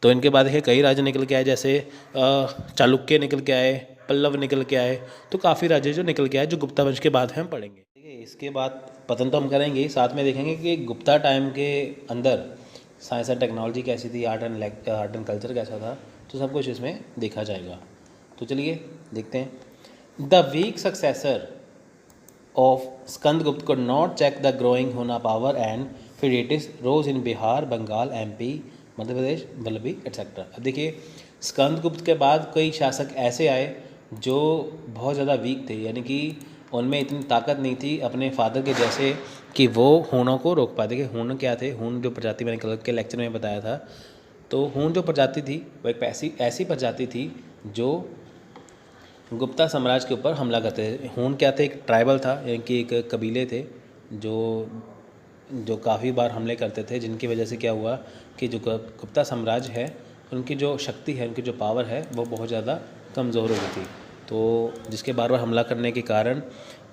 तो इनके बाद देखिए कई राज्य निकल के आए, जैसे चालुक्य निकल के आए, पल्लव निकल के आए, तो काफ़ी राज्य जो निकल के आए जो गुप्ता वंश के बाद हम पढ़ेंगे। देखिए इसके बाद पतन तो हम करेंगे, साथ में देखेंगे कि गुप्ता टाइम के अंदर साइंस एंड टेक्नोलॉजी कैसी थी, आर्ट एंड कल्चर कैसा था, तो सब कुछ इसमें देखा जाएगा। तो चलिए देखते हैं। The weak successor of Skandagupta could not check the growing Huna power and feudates rose in Bihar, Bengal, MP, Madhya Pradesh, Vallabhi etcetera. अब देखिए स्कंदगुप्त के बाद कई शासक ऐसे आए जो बहुत ज़्यादा वीक थे, यानी कि उनमें इतनी ताकत नहीं थी अपने फादर के जैसे कि वो हूनों को रोक पाए। देखिए हून क्या थे, हून जो प्रजाति मैंने कल के लेक्चर में बताया था, तो हून जो प्रजाति थी वो एक ऐसी प्रजाति थी जो गुप्ता साम्राज्य के ऊपर हमला करते थे। हून क्या थे, एक ट्राइबल था, यानी कि एक कबीले थे जो काफ़ी बार हमले करते थे, जिनकी वजह से क्या हुआ कि जो गुप्ता साम्राज्य है उनकी जो शक्ति है, उनकी जो पावर है वो बहुत ज़्यादा कमज़ोर हो गई थी। तो जिसके बार बार हमला करने के कारण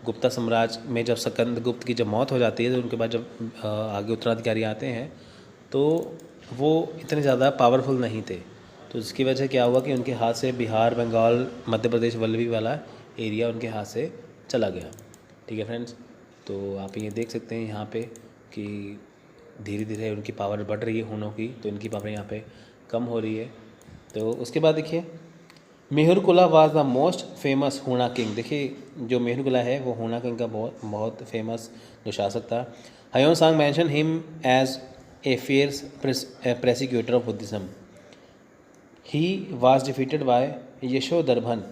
गुप्ता साम्राज्य में जब स्कंदगुप्त की जब मौत हो जाती है, तो उनके बाद जब आगे उत्तराधिकारी आते हैं तो वो इतने ज़्यादा पावरफुल नहीं थे। तो जिसकी वजह से क्या हुआ कि उनके हाथ से बिहार, बंगाल, मध्य प्रदेश, वल्लभी वाला एरिया उनके हाथ से चला गया। ठीक है फ्रेंड्स, तो आप ये देख सकते हैं यहाँ पे कि धीरे धीरे उनकी पावर बढ़ रही है हूनों की, तो इनकी पावर यहाँ पे कम हो रही है। तो उसके बाद देखिए Mihirakula was the most famous Huna king. देखिए जो मेहुरकुला है वो हूना किंग का बहुत फेमस जो शासक था। Hiuen Tsang mention him as a fierce persecutor of Buddhism. He was defeated by Yashodharman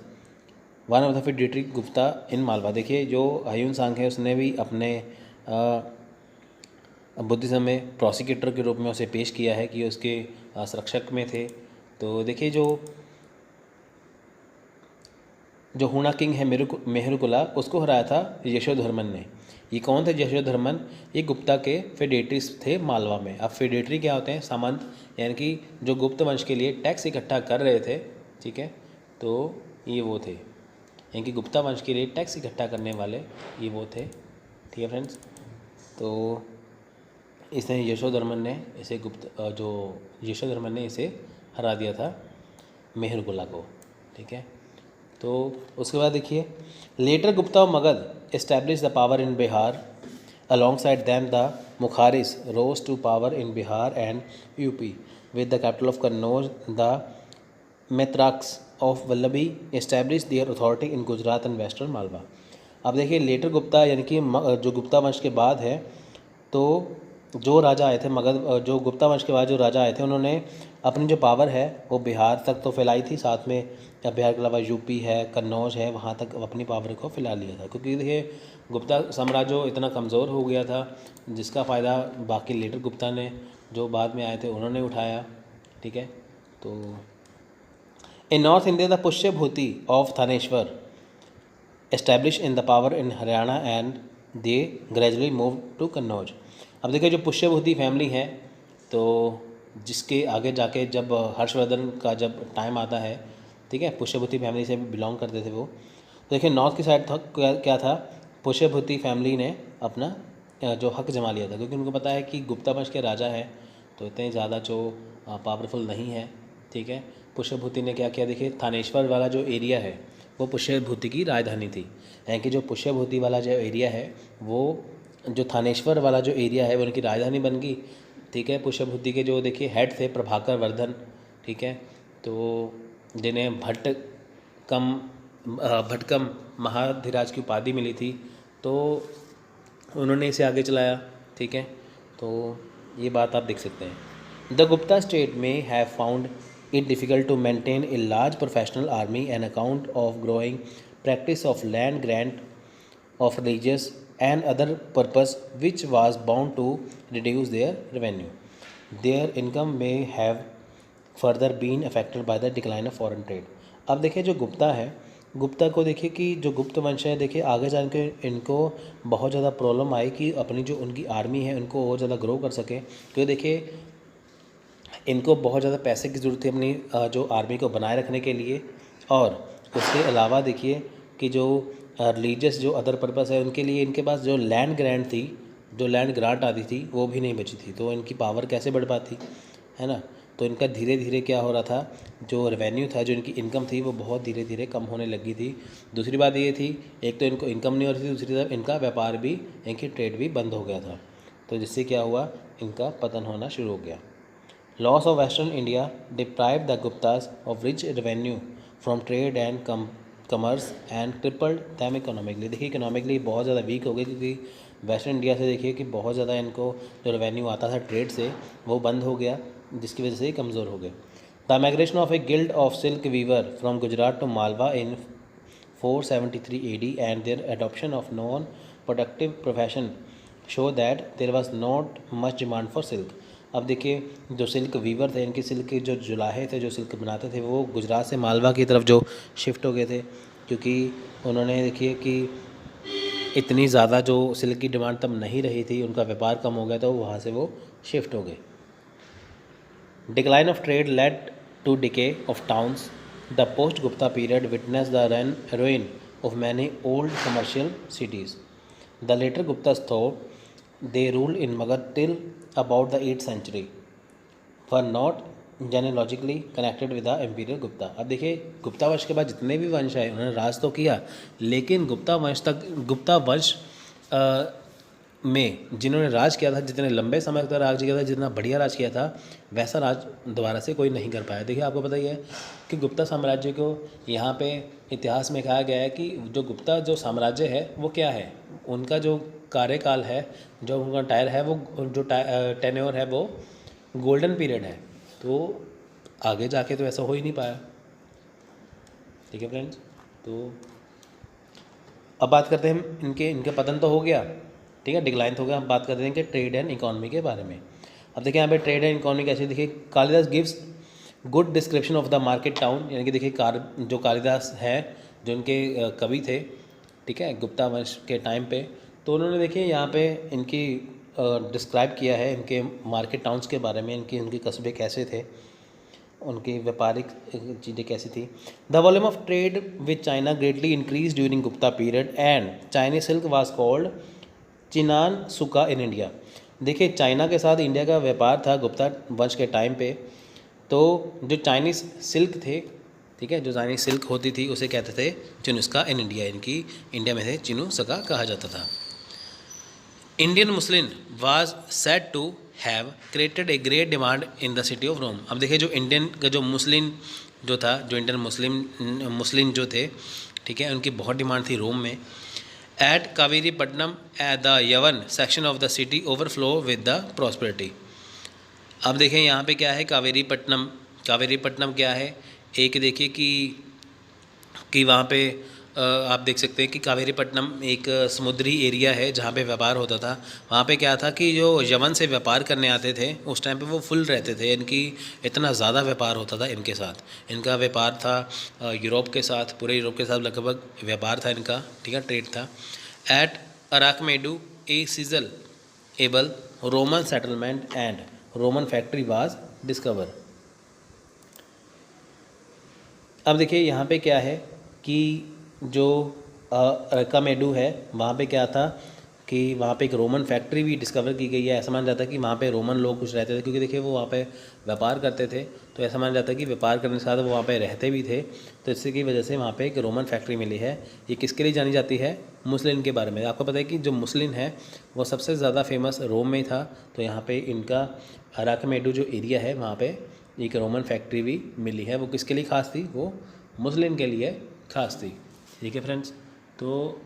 one of the feudatory Gupta in Malwa. देखिए जो हयून सांग है उसने भी अपने बुद्धिज्म में प्रोसिक्यूटर के रूप में उसे पेश किया है कि उसके संरक्षक में थे। तो देखिए जो हूना किंग है मेहुरकुला, उसको हराया था यशोधर्मन ने। ये कौन थे यशोधर्मन? ये गुप्ता के फेडेटरीज थे मालवा में। अब फेडेटरी क्या होते हैं? सामंत, यानी कि जो गुप्त वंश के लिए टैक्स इकट्ठा कर रहे थे। ठीक है, तो ये वो थे, यानी कि गुप्ता वंश के लिए टैक्स इकट्ठा करने वाले ये वो थे। ठीक है फ्रेंड्स, तो इसने यशोधर्मन ने इसे हरा दिया था मेहुरकुला को। ठीक है, तो उसके बाद देखिए लेटर गुप्ता और Magadha establish the power in Bihar alongside them the Maukharis rose to power in Bihar and UP with the capital of Kannauj the Maitrakas of Vallabhi establish their authority in Gujarat and western Malwa. अब देखिए लेटर गुप्ता यानी कि जो गुप्ता वंश के बाद है, तो जो राजा आए थे मगध, जो गुप्ता वंश के बाद जो राजा आए थे उन्होंने अपनी जो पावर है वो बिहार तक तो फैलाई थी, साथ में बिहार के अलावा यूपी है, कन्नौज है, वहाँ तक अपनी पावर को फैला लिया था। क्योंकि देखिए गुप्ता साम्राज्य इतना कमज़ोर हो गया था, जिसका फ़ायदा बाकी लेटर गुप्ता ने जो बाद में आए थे उन्होंने उठाया। ठीक है, तो in north India the Pushyabhuti of Thaneshwar establish in the power in Haryana and they gradually move to Kannauj. अब देखिए जो पुष्यभूति फैमिली है, तो जिसके आगे जाके जब हर्षवर्धन का जब टाइम आता है, ठीक है, पुष्यभूति फैमिली से बिलोंग करते थे वो। तो देखिए नॉर्थ की साइड था क्या था, पुष्यभूति फैमिली ने अपना जो हक जमा लिया था, क्योंकि उनको पता है कि गुप्ता वंश के राजा है तो इतने ज़्यादा जो पावरफुल नहीं है। ठीक है, पुष्यभूति ने क्या किया, देखिए थानेश्वर वाला जो एरिया है वो पुष्यभूति की राजधानी थी, यानी कि जो पुष्यभूति वाला जो एरिया है वो जो थानेश्वर वाला जो एरिया है वो उनकी राजधानी बन गई। ठीक है, पुष्यभूति के जो देखिए हेड थे प्रभाकर वर्धन, ठीक है, तो जिन्हें भटकम महाधिराज की उपाधि मिली थी, तो उन्होंने इसे आगे चलाया। ठीक है, तो ये बात आप देख सकते हैं। द गुप्ता स्टेट में have found it difficult to maintain a large professional army on account of growing practice of land grant of religious and other purpose which was bound to reduce their revenue. Their income may have further been affected by the decline of foreign trade. अब देखिए जो गुप्ता है, गुप्ता को देखिए कि जो गुप्त वंश है, देखिए आगे जान के इनको बहुत ज़्यादा प्रॉब्लम आई कि अपनी जो उनकी आर्मी है उनको और ज़्यादा ग्रो कर सके, क्योंकि देखिए इनको बहुत ज़्यादा पैसे की ज़रूरत थी अपनी जो आर्मी को बनाए रखने के लिए। और उसके अलावा देखिए कि जो रिलीजियस जो अदर पर्पस है उनके लिए इनके पास जो लैंड ग्रांट थी, जो लैंड ग्रांट आती थी वो भी नहीं बची थी, तो इनकी पावर कैसे बढ़ पाती है ना। तो इनका धीरे धीरे क्या हो रहा था, जो रेवेन्यू था, जो इनकी इनकम थी वो बहुत धीरे धीरे कम होने लगी थी। दूसरी बात ये थी, एक तो इनको इनकम नहीं हो रही थी, दूसरी तरफ इनका व्यापार भी, इनकी ट्रेड भी बंद हो गया था, तो जिससे क्या हुआ, इनका पतन होना शुरू हो गया। Loss of Western India deprived the Guptas of rich revenue from trade and commerce and crippled them economically। देखिए इकोनॉमिकली बहुत ज़्यादा वीक हो गए, क्योंकि वेस्टर्न इंडिया से देखिए कि बहुत ज़्यादा इनको जो रेवेन्यू आता था ट्रेड से वो बंद हो गया, जिसकी वजह से ये कमज़ोर हो गए। The migration of a guild of silk weaver from Gujarat to Malwa in 473 AD and their adoption of non-productive profession show that there was not much demand for silk। अब देखिए जो सिल्क वीवर थे, इनकी सिल्क के जो जुलाहे थे, जो सिल्क बनाते थे, वो गुजरात से मालवा की तरफ जो शिफ्ट हो गए थे, क्योंकि उन्होंने देखिए कि इतनी ज़्यादा जो सिल्क की डिमांड तब नहीं रही थी, उनका व्यापार कम हो गया, तो वहाँ से वो शिफ्ट हो गए। Decline of trade led to decay of towns. The post Gupta period witness the ruin of many old commercial cities. The later Guptas thought they ruled in Magad till about the 8th century, were not genealogically connected with the imperial Gupta। अब देखिए गुप्ता वंश के बाद जितने भी वंश आए उन्होंने राज तो किया, लेकिन गुप्ता वंश में जिन्होंने राज किया था, जितने लंबे समय तक राज किया था, जितना बढ़िया राज किया था, वैसा राज दोबारा से कोई नहीं कर पाया। देखिए आपको पता ही है कि गुप्ता साम्राज्य को यहाँ पे इतिहास में कहा गया है कि जो गुप्ता जो साम्राज्य है वो क्या है, उनका जो कार्यकाल है, जो उनका टायर है, वो जो टेन्योर है वो गोल्डन पीरियड है, तो आगे जाके तो ऐसा हो ही नहीं पाया। ठीक है फ्रेंड्स, तो अब बात करते हैं इनके पतन तो हो गया, ठीक है, डिक्लाइन तो हो गया। हम बात करते हैं कि ट्रेड एंड इकोनॉमी के बारे में। अब देखिए यहाँ पे ट्रेड एंड इकोनॉमी कैसे, देखिए Kalidas gives good description of the market town, यानी कि देखिए जो कालिदास है, जो उनके कवि थे, ठीक है, गुप्ता वंश के टाइम पे, तो उन्होंने देखिए यहाँ पे इनकी डिस्क्राइब किया है इनके मार्केट टाउन्स के बारे में, उनके कस्बे कैसे थे, उनकी व्यापारिक चीज़ें कैसी थी। The volume of trade with China greatly increase during Gupta period and Chinese silk was called chinanshuka in India. देखिए चाइना के साथ इंडिया का व्यापार था गुप्ता वंश के टाइम पे, तो जो चाइनीज़ सिल्क थे, ठीक है, जो चाइनीज सिल्क होती थी उसे कहते थे चिनुस्का इन इंडिया, इनकी इंडिया में से चिनुसका कहा जाता था। Indian muslin was said to have created a great demand in the city of Rome. अब देखिए जो इंडियन का जो मुस्लिम जो था, जो इंडियन मुस्लिम जो थे, ठीक है, उनकी बहुत डिमांड थी रोम में। एट कावेरीपट्टनम द यवन section of the city overflow with the prosperity. अब देखें यहाँ पे क्या है, कावेरीपट्टनम क्या है, एक देखिए कि वहाँ पे आप देख सकते हैं कि कावेरीपट्टनम एक समुद्री एरिया है जहाँ पे व्यापार होता था। वहाँ पे क्या था कि जो यमन से व्यापार करने आते थे उस टाइम पे वो फुल रहते थे, इनकी इतना ज़्यादा व्यापार होता था इनके साथ। इनका व्यापार था यूरोप के साथ, पूरे यूरोप के साथ लगभग व्यापार था इनका, ठीक है, ट्रेड था। At Arikamedu a sizeable Roman settlement and Roman factory was discover. अब देखिए यहाँ पे क्या है कि जो अराकामेडू है वहाँ पे क्या था कि वहाँ पे एक रोमन फैक्ट्री भी डिस्कवर की गई है। ऐसा माना जाता है कि वहाँ पे रोमन लोग कुछ रहते थे, क्योंकि देखिए वो वहाँ पे व्यापार करते थे, तो ऐसा माना जाता है कि व्यापार करने के साथ वो वहाँ पे रहते भी थे, तो इससे की वजह से वहाँ पे एक रोमन फैक्ट्री मिली है। ये किसके लिए जानी जाती है, मुस्लिम के बारे में। आपको पता है कि जो मुस्लिम है वो सबसे ज़्यादा फेमस रोम में था, तो यहाँ पर इनका अराकामेडू जो एरिया है वहाँ पर एक रोमन फैक्ट्री भी मिली है। वो किसके लिए खास थी, वो मुस्लिम के लिए खास थी, ठीक है फ्रेंड्स। तो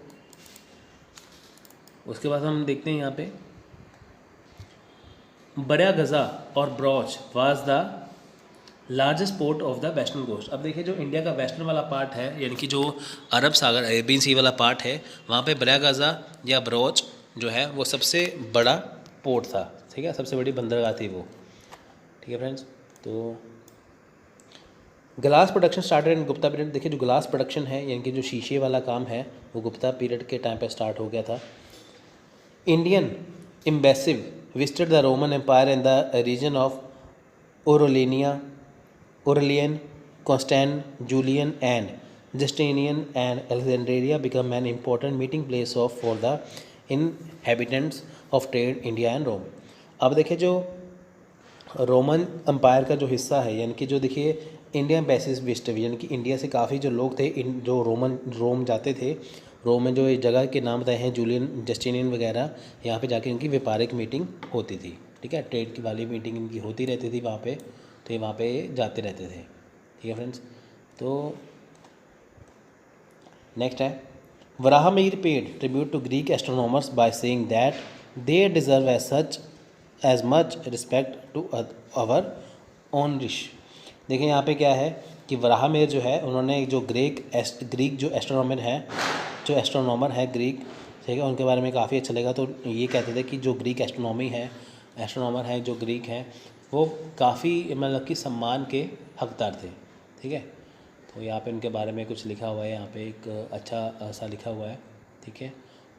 उसके बाद हम देखते हैं यहाँ पे बड़ा गज़ा और Broach was the largest port of the western coast. अब देखिए जो इंडिया का वेस्टर्न वाला पार्ट है, यानी कि जो अरब सागर अरेबियन सी वाला पार्ट है, वहाँ पे बड़ा गज़ा या ब्रॉच जो है वो सबसे बड़ा पोर्ट था, ठीक है, सबसे बड़ी बंदरगाह थी वो, ठीक है फ्रेंड्स। तो glass production started in Gupta period. देखिए जो ग्लास प्रोडक्शन है, यानी कि जो शीशे वाला काम है, वो गुप्ता पीरियड के टाइम पे स्टार्ट हो गया था। Indian embassies visited the Roman empire in the reign of Aurelian, Constant, Julian and Justinian and Alexandria become an important meeting place of for the inhabitants of trade India and Rome. अब देखिए जो Roman empire का जो हिस्सा है, यानी कि जो देखिए इंडिया बेसिस विजिट, यानी कि इंडिया से काफ़ी जो लोग थे जो रोम जाते थे, रोम में जो ये जगह के नाम बताए हैं जूलियन, जस्टिनियन वगैरह, यहाँ पे जाके इनकी व्यापारिक मीटिंग होती थी, ठीक है, ट्रेड की वाली मीटिंग इनकी होती रहती थी वहाँ पे, तो ये वहाँ पे जाते रहते थे, ठीक है फ्रेंड्स। तो नेक्स्ट है Varahamihira paid tribute to Greek astronomers by saying that they deserve as much respect to our own rishi. देखिए यहाँ पे क्या है कि वराहमिहिर जो है उन्होंने जो ग्रीक जो एस्ट्रोनॉमर है ग्रीक, ठीक है, उनके बारे में काफ़ी अच्छा लगा। तो ये कहते थे कि जो ग्रीक एस्ट्रोनॉमर है जो ग्रीक है वो काफ़ी मतलब कि सम्मान के हकदार थे, ठीक है। तो यहाँ पे उनके बारे में कुछ लिखा हुआ है, यहाँ पे एक अच्छा सा लिखा हुआ है, ठीक है।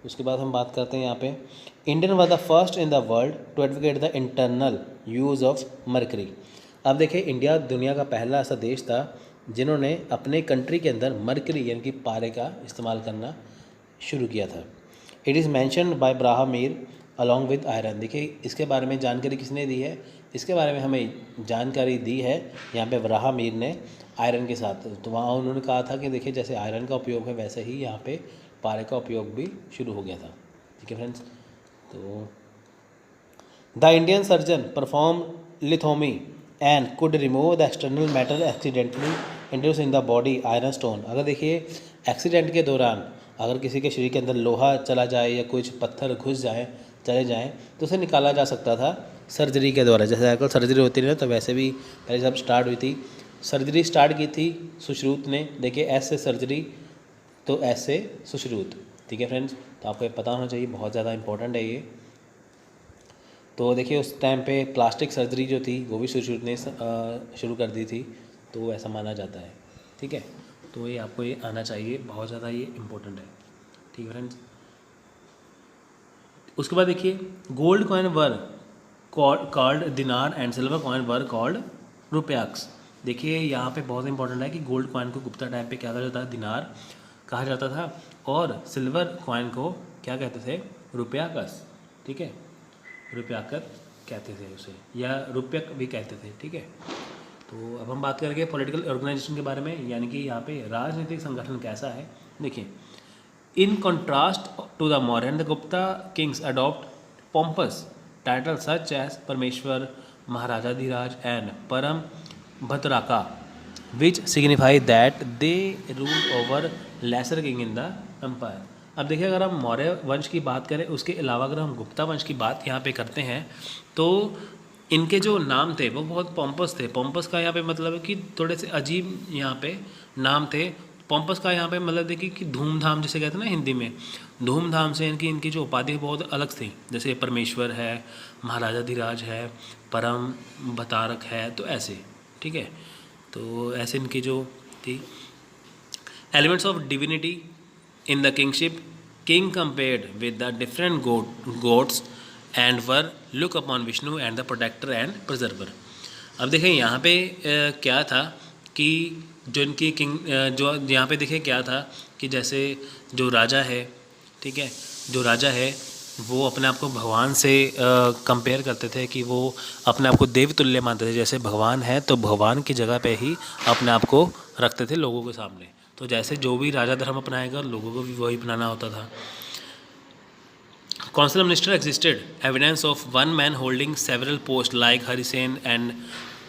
उसके बाद हम बात करते हैं यहाँ पे Indian was the first in the world to advocate the internal use of mercury. अब देखिए इंडिया दुनिया का पहला ऐसा देश था जिन्होंने अपने कंट्री के अंदर मरकरी यानी कि पारे का इस्तेमाल करना शुरू किया था। इट इज़ मैंशनड बाय ब्राह्मीर अलॉन्ग विद आयरन। देखिए इसके बारे में जानकारी किसने दी है, इसके बारे में हमें जानकारी दी है यहाँ पे ब्राह्मीर ने आयरन के साथ। तो वहाँ उन्होंने कहा था कि देखिए जैसे आयरन का उपयोग है वैसे ही यहाँ पे पारे का उपयोग भी शुरू हो गया था, ठीक है फ्रेंड्स। तो the Indian surgeon perform lithotomy and could remove the external matter accidentally introduce in the body iron stone. अगर देखिए एक्सीडेंट के दौरान अगर किसी के शरीर के अंदर लोहा चला जाए या कुछ पत्थर घुस जाए चले जाएँ तो उसे निकाला जा सकता था सर्जरी के द्वारा। जैसे आजकल सर्जरी होती है ना, तो वैसे भी पहले जब स्टार्ट हुई थी सर्जरी स्टार्ट की थी सुश्रुत ने। देखिए ऐसे सर्जरी तो ऐसे सुश्रुत, ठीक है फ्रेंड्स। तो आपको ये पता होना चाहिए, बहुत ज़्यादा इंपॉर्टेंट है ये। तो देखिए उस टाइम पे प्लास्टिक सर्जरी जो थी वो भी सुश्रुत ने शुरू कर दी थी, तो ऐसा माना जाता है, ठीक है। तो ये आपको ये आना चाहिए, बहुत ज़्यादा ये इम्पोर्टेंट है, ठीक है फ्रेंड्स। उसके बाद देखिए gold coin were called dinar and silver coin were called rupyakas. देखिए यहाँ पे बहुत इंपॉर्टेंट है कि गोल्ड कॉइन को गुप्ता टाइम पे क्या कहा जाता था, दिनार कहा जाता था, और सिल्वर कॉइन को क्या कहते थे, रुपयाकस, ठीक है, रुपयाकत कहते थे उसे, या रुपयक भी कहते थे, ठीक है। तो अब हम बात करेंगे पॉलिटिकल ऑर्गेनाइजेशन के बारे में, यानी कि यहाँ पे राजनीतिक संगठन कैसा है। देखिए in contrast to the modern the Gupta kings adopt pompous title such as Parameshwara, Maharajadhiraja and Parama Bhattaraka which signify that they rule over lesser king in the empire. अब देखिए, अगर हम मौर्य वंश की बात करें, उसके अलावा अगर हम गुप्ता वंश की बात यहाँ पे करते हैं तो इनके जो नाम थे वो बहुत पॉम्पस थे। पॉम्पस का यहाँ पे मतलब है कि थोड़े से अजीब यहाँ पे नाम थे। पॉम्पस का यहाँ पे मतलब देखिए कि धूमधाम जिसे कहते हैं ना हिंदी में, धूमधाम से इनकी जो उपाधि बहुत अलग थी। जैसे परमेश्वर है, महाराजाधिराज है, परम भतारक है, तो ऐसे, ठीक है। तो ऐसे इनकी जो थी elements of divinity in the kingship, king compared with the different gods and were look upon Vishnu and the protector and preserver. अब देखें यहाँ पे क्या था कि जो इनकी किंग जो यहाँ पे देखिए क्या था कि जैसे जो राजा है, ठीक है, जो राजा है वो अपने आप को भगवान से कंपेयर करते थे कि वो अपने आप को देव तुल्य मानते थे। जैसे भगवान है तो भगवान की जगह पे ही अपने आप को रखते थे लोगों के सामने। तो जैसे जो भी राजा धर्म अपनाएगा लोगों को भी वही अपनाना होता था। Consular minister existed, evidence of one man holding several posts like Harisen and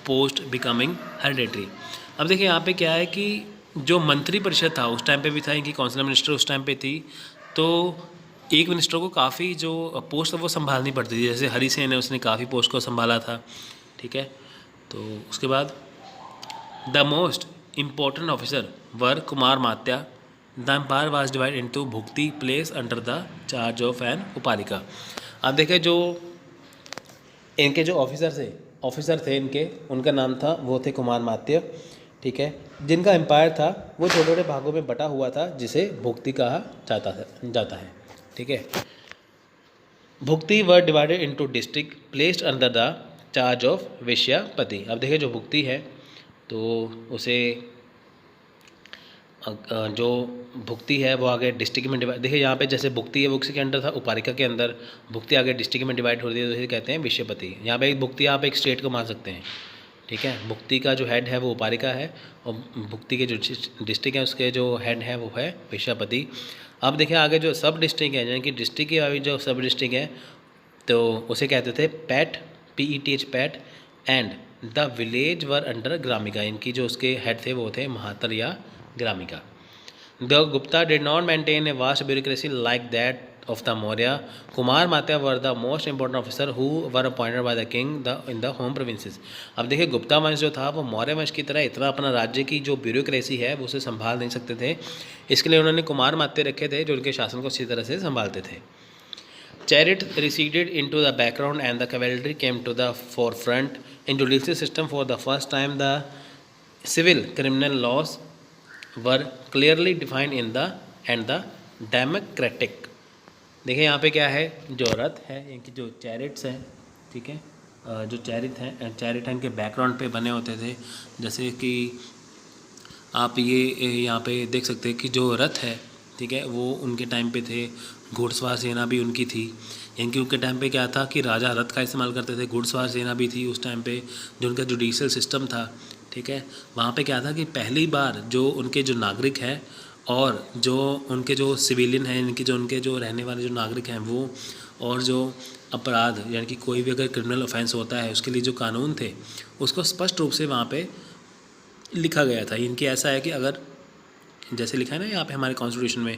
post becoming hereditary। अब देखिए यहाँ पे क्या है कि जो मंत्री परिषद था उस टाइम पे भी था, इनकी काउंसिलर मिनिस्टर उस टाइम पे थी, तो एक मिनिस्टर को काफ़ी जो पोस्ट वो संभालनी पड़ती थी। जैसे हरिसेन है, उसने काफ़ी पोस्ट को संभाला था, ठीक है। तो उसके बाद the most important officer were Kumaramatya. The empire was divide into bhukti place under the charge of an Uparika. अब देखें जो इनके जो ऑफिसर थे इनके, उनका नाम था, वो थे कुमार मात्य, ठीक है, जिनका एम्पायर था वो छोटे छोटे भागों में बटा हुआ था जिसे भुक्ति कहा जाता है, ठीक है। Bhukti were divided into district placed under the charge of Vishayapati. अब देखिए जो भुक्ति है तो उसे जो भुक्ति है वो आगे डिस्ट्रिक्ट में डिवाइड, देखिए यहाँ पे जैसे भुक्ति है वो किसी के अंडर था, उपारिका के अंदर, भुक्ति आगे डिस्ट्रिक्ट में डिवाइड हो रही है, तो इसे कहते हैं विषयपति। यहाँ पे एक भुक्ति आप एक स्टेट को मान सकते हैं, ठीक है। भुक्ति का जो हेड है वो उपारिका है और भुक्ति के जो डिस्ट्रिक्ट है उसके जो हेड है वो है विषयपति। अब देखिए आगे जो सब डिस्ट्रिक्ट है, यानी कि डिस्ट्रिक्ट के अभी जो सब डिस्ट्रिक्ट है तो उसे कहते थे peth, PETH peth, and the village were under Gramika. इनकी जो उसके हेड थे वो थे महातर या Gramika. The Gupta did not maintain a vast bureaucracy like that of the Maurya. Kumaramatya were the most important officer who were appointed by the king in the home provinces. अब देखिए गुप्ता वंश जो था वो मौर्य वंश की तरह इतना अपना राज्य की जो ब्यूरोक्रेसी है वो उसे संभाल नहीं सकते थे, इसके लिए उन्होंने कुमार मात्य रखे थे जो उनके शासन को अच्छी तरह से संभालते थे। Chariot receded into the background and the cavalry came to the forefront. In judicial system for the first time the civil criminal laws were clearly defined in the and the democratic। देखिए यहाँ पे क्या है, जो रथ है इनकी जो चैरिट्स हैं, ठीक है, जो चैरिट हैं इनके बैकग्राउंड पे बने होते थे। जैसे कि आप ये यहाँ पे देख सकते हैं कि जो रथ है, ठीक है, वो उनके टाइम पे थे। घुड़सवार सेना भी उनकी थी, इनके उनके टाइम पे क्या था कि राजा रथ का इस्तेमाल करते थे, घुड़सवार सेना भी थी उस टाइम पे। जो उनका जुडिशियल सिस्टम था, ठीक है, वहाँ पे क्या था कि पहली बार जो उनके जो नागरिक हैं और जो उनके जो सिविलियन हैं, इनके जो उनके जो रहने वाले जो नागरिक हैं वो, और जो अपराध यानी कि कोई भी अगर क्रिमिनल ऑफेंस होता है उसके लिए जो कानून थे उसको स्पष्ट रूप से वहाँ पे लिखा गया था। इनकी ऐसा है कि अगर जैसे लिखा है ना यहाँ पे हमारे कॉन्स्टिट्यूशन में,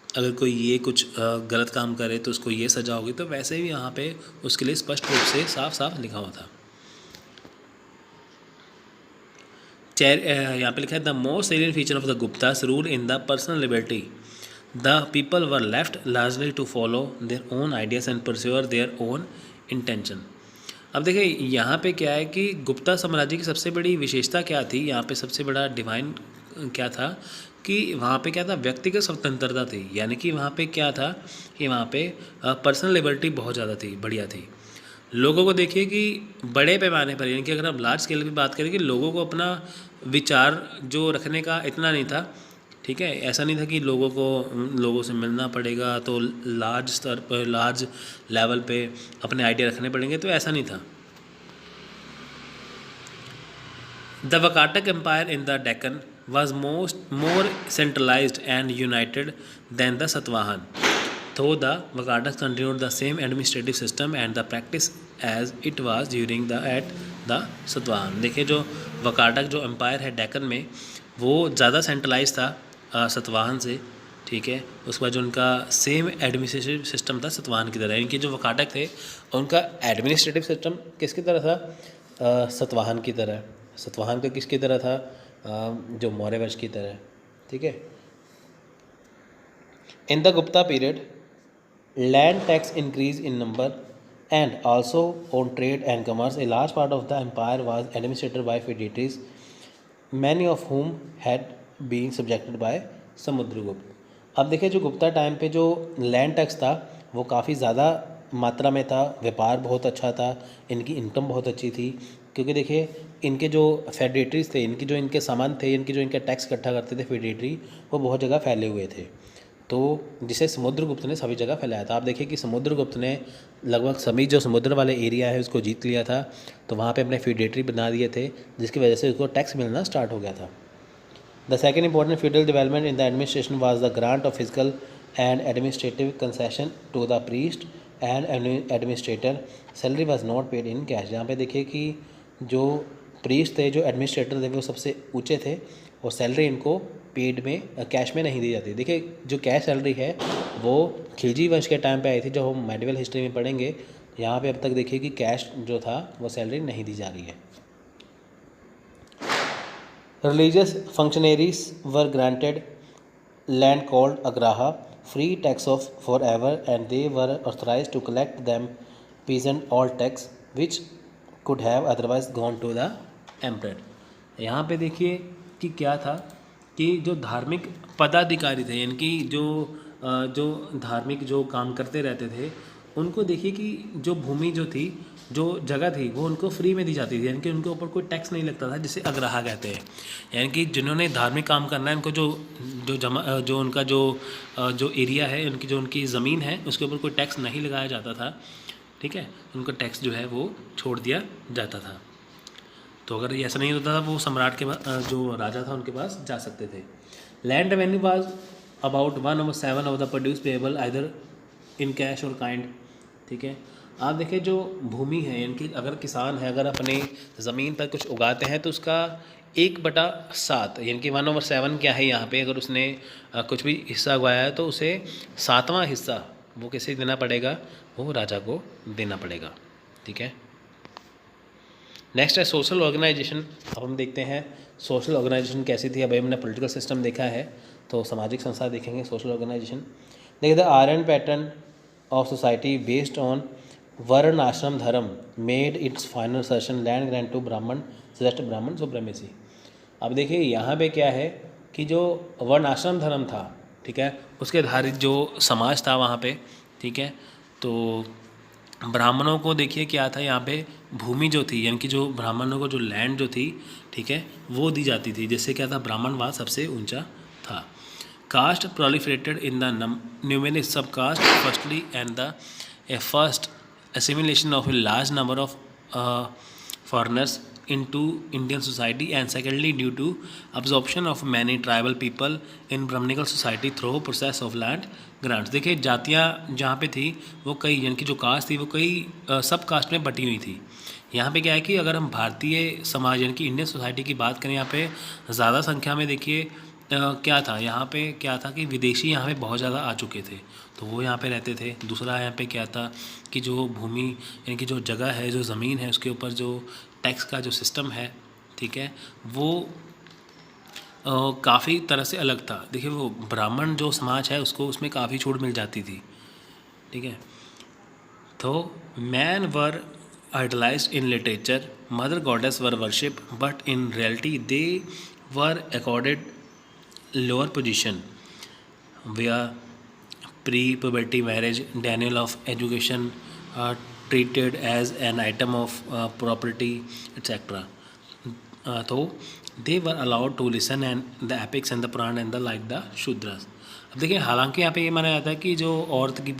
अगर कोई ये कुछ गलत काम करे तो उसको ये सजा होगी, तो वैसे ही यहाँ पे उसके लिए स्पष्ट रूप से साफ साफ लिखा हुआ था। यहाँ पे लिखा है the most salient feature of the Guptas rule in the personal liberty. The people were left largely to follow their own ideas and pursue their own intention. अब देखिए यहाँ पे क्या है कि गुप्ता साम्राज्य की सबसे बड़ी विशेषता क्या थी, यहाँ पे सबसे बड़ा डिवाइन क्या था कि वहाँ पे क्या था, व्यक्तिगत स्वतंत्रता थी। यानी कि वहाँ पे क्या था कि वहाँ पे पर्सनल लिबर्टी बहुत ज़्यादा थी, बढ़िया थी। लोगों को देखिए कि बड़े पैमाने पर, यानी कि अगर हम लार्ज स्केल की बात करें कि लोगों को अपना विचार जो रखने का इतना नहीं था, ठीक है, ऐसा नहीं था कि लोगों से मिलना पड़ेगा तो लार्ज स्तर पर, लार्ज लेवल पे अपने आइडिया रखने पड़ेंगे, तो ऐसा नहीं था। The Vakataka empire in the Deccan was more centralized and united than the Satavahan, though the Vakataks continued the same administrative system and the practice as it was during the Satavahan। देखिए जो वकाटक जो एम्पायर है डेक्कन में, वो ज़्यादा सेंट्रलाइज था सतवाहन से, ठीक है। उसके बाद जो उनका सेम एडमिनिस्ट्रेटिव सिस्टम था सतवाहन की तरह। इनके जो वकाटक थे उनका एडमिनिस्ट्रेटिव सिस्टम किसकी तरह था? सतवाहन की तरह। सतवाहन का किसकी तरह था? जो मौर्य वंश की तरह, ठीक है। इन the Gupta period land tax increased in number and also on trade and commerce. A large part of the empire was administered by feudatories, many of whom had been subjected by Samudragupta. अब देखिए जो गुप्ता टाइम पे जो land tax था वो काफ़ी ज़्यादा मात्रा में था, व्यापार बहुत अच्छा था, इनकी इनकम बहुत अच्छी थी, क्योंकि देखिए इनके जो फेडरेटरीज थे, इनके सामान थे, इनके जो इनका टैक्स इकट्ठा करते थे फेडरेटरी, वो बहुत जगह फैले हुए थे। तो जिसे समुद्रगुप्त ने सभी जगह फैलाया था। आप देखिए कि समुद्रगुप्त ने लगभग सभी जो समुद्र वाले एरिया है उसको जीत लिया था, तो वहाँ पे अपने फेडरेटरी बना दिए थे, जिसकी वजह से उसको टैक्स मिलना स्टार्ट हो गया था। The second important feudal development in the administration was the grant of physical and administrative concession to the priest and administrator. Salary was not paid in cash. यहाँ पे देखिए कि जो प्रीस्ट थे, जो एडमिनिस्ट्रेटर थे, वो सबसे ऊँचे थे और सैलरी इनको पेड में कैश में नहीं दी जाती। देखिए जो कैश सैलरी है वो खिलजी वंश के टाइम पे आई थी, जो हम मेडिवल हिस्ट्री में पढ़ेंगे। यहाँ पे अब तक देखिए कि कैश जो था वो सैलरी नहीं दी जा रही है। Religious functionaries were granted land called agrahara free tax of for ever and they were authorise to collect them peasant all tax which could have otherwise gone to the emperor. यहाँ पे देखिए कि क्या था कि जो धार्मिक पदाधिकारी थे, इनकी जो धार्मिक जो काम करते रहते थे, उनको देखिए कि जो भूमि जो थी, जो जगह थी, वो उनको फ्री में दी जाती थी, यानी कि उनके ऊपर कोई टैक्स नहीं लगता था, जिसे अग्राहा कहते हैं। यानी कि जिन्होंने धार्मिक काम करना है, उनको जो उनका जो एरिया है, उनकी ज़मीन है, उसके ऊपर कोई टैक्स नहीं लगाया जाता था, ठीक है। उनको टैक्स जो है वो छोड़ दिया जाता था। तो अगर ऐसा नहीं होता था, वो सम्राट के जो राजा था उनके पास जा सकते थे। Land revenue was about 1/7 of the produce payable either in cash और काइंड, ठीक है। आप देखिए जो भूमि है, इनकी अगर किसान है, अगर अपने ज़मीन पर कुछ उगाते हैं तो उसका 1/7 यानी कि 1/7 क्या है यहाँ पे, अगर उसने कुछ भी हिस्सा उगाया है तो उसे 7वां हिस्सा वो किसे देना पड़ेगा? वो राजा को देना पड़ेगा, ठीक है। नेक्स्ट है सोशल ऑर्गेनाइजेशन। अब हम देखते हैं सोशल ऑर्गेनाइजेशन कैसी थी। अभी हमने पॉलिटिकल सिस्टम देखा है, तो सामाजिक संस्था देखेंगे। सोशल ऑर्गेनाइजेशन देखिए, the iron pattern of society based on varna ashram dharma made its final assertion land grant to Brahmin suggest Brahmin supremacy. अब देखिए यहाँ पे क्या है कि जो वर्ण आश्रम धर्म था, ठीक है, उसके आधारित जो समाज था वहाँ पे, ठीक है, तो ब्राह्मणों को देखिए क्या था यहाँ पे, भूमि जो थी, यानी कि जो ब्राह्मणों को जो लैंड जो थी, ठीक है, वो दी जाती थी, जिससे क्या था, ब्राह्मणवाद सबसे ऊंचा था। Caste proliferated in the numeric sub caste firstly and the first assimilation of a large number of foreigners into Indian society, and secondly due to absorption of many tribal people in Brahmanical society through process of land grants। देखिए जातियाँ जहाँ पे थी वो कई, यानी कि जो कास्ट थी वो कई सब कास्ट में बटी हुई थी। यहाँ पे क्या है कि अगर हम भारतीय समाज यानी कि इंडियन सोसाइटी की बात करें, यहाँ पे ज़्यादा संख्या में देखिए क्या था, यहाँ पे क्या था कि विदेशी यहाँ पे बहुत ज़्यादा आ चुके थे, तो वो यहाँ पे रहते थे। दूसरा यहाँ पे क्या था कि जो भूमि यानी कि जो जगह है, जो ज़मीन है, उसके ऊपर जो टैक्स का जो सिस्टम है, ठीक है, वो काफ़ी तरह से अलग था। देखिए वो ब्राह्मण जो समाज है उसको उसमें काफ़ी छूट मिल जाती थी, ठीक है। तो man were idolized in literature, mother goddess were worshipped, but in reality they were accorded lower position where pre-puberty marriage, denial of education, treated as an item of property, etc. So they were allowed to listen and the epics and the Puran and the like the Shudras। अब देखिए हालांकि यहाँ पे ये माना जाता है कि जो औरत की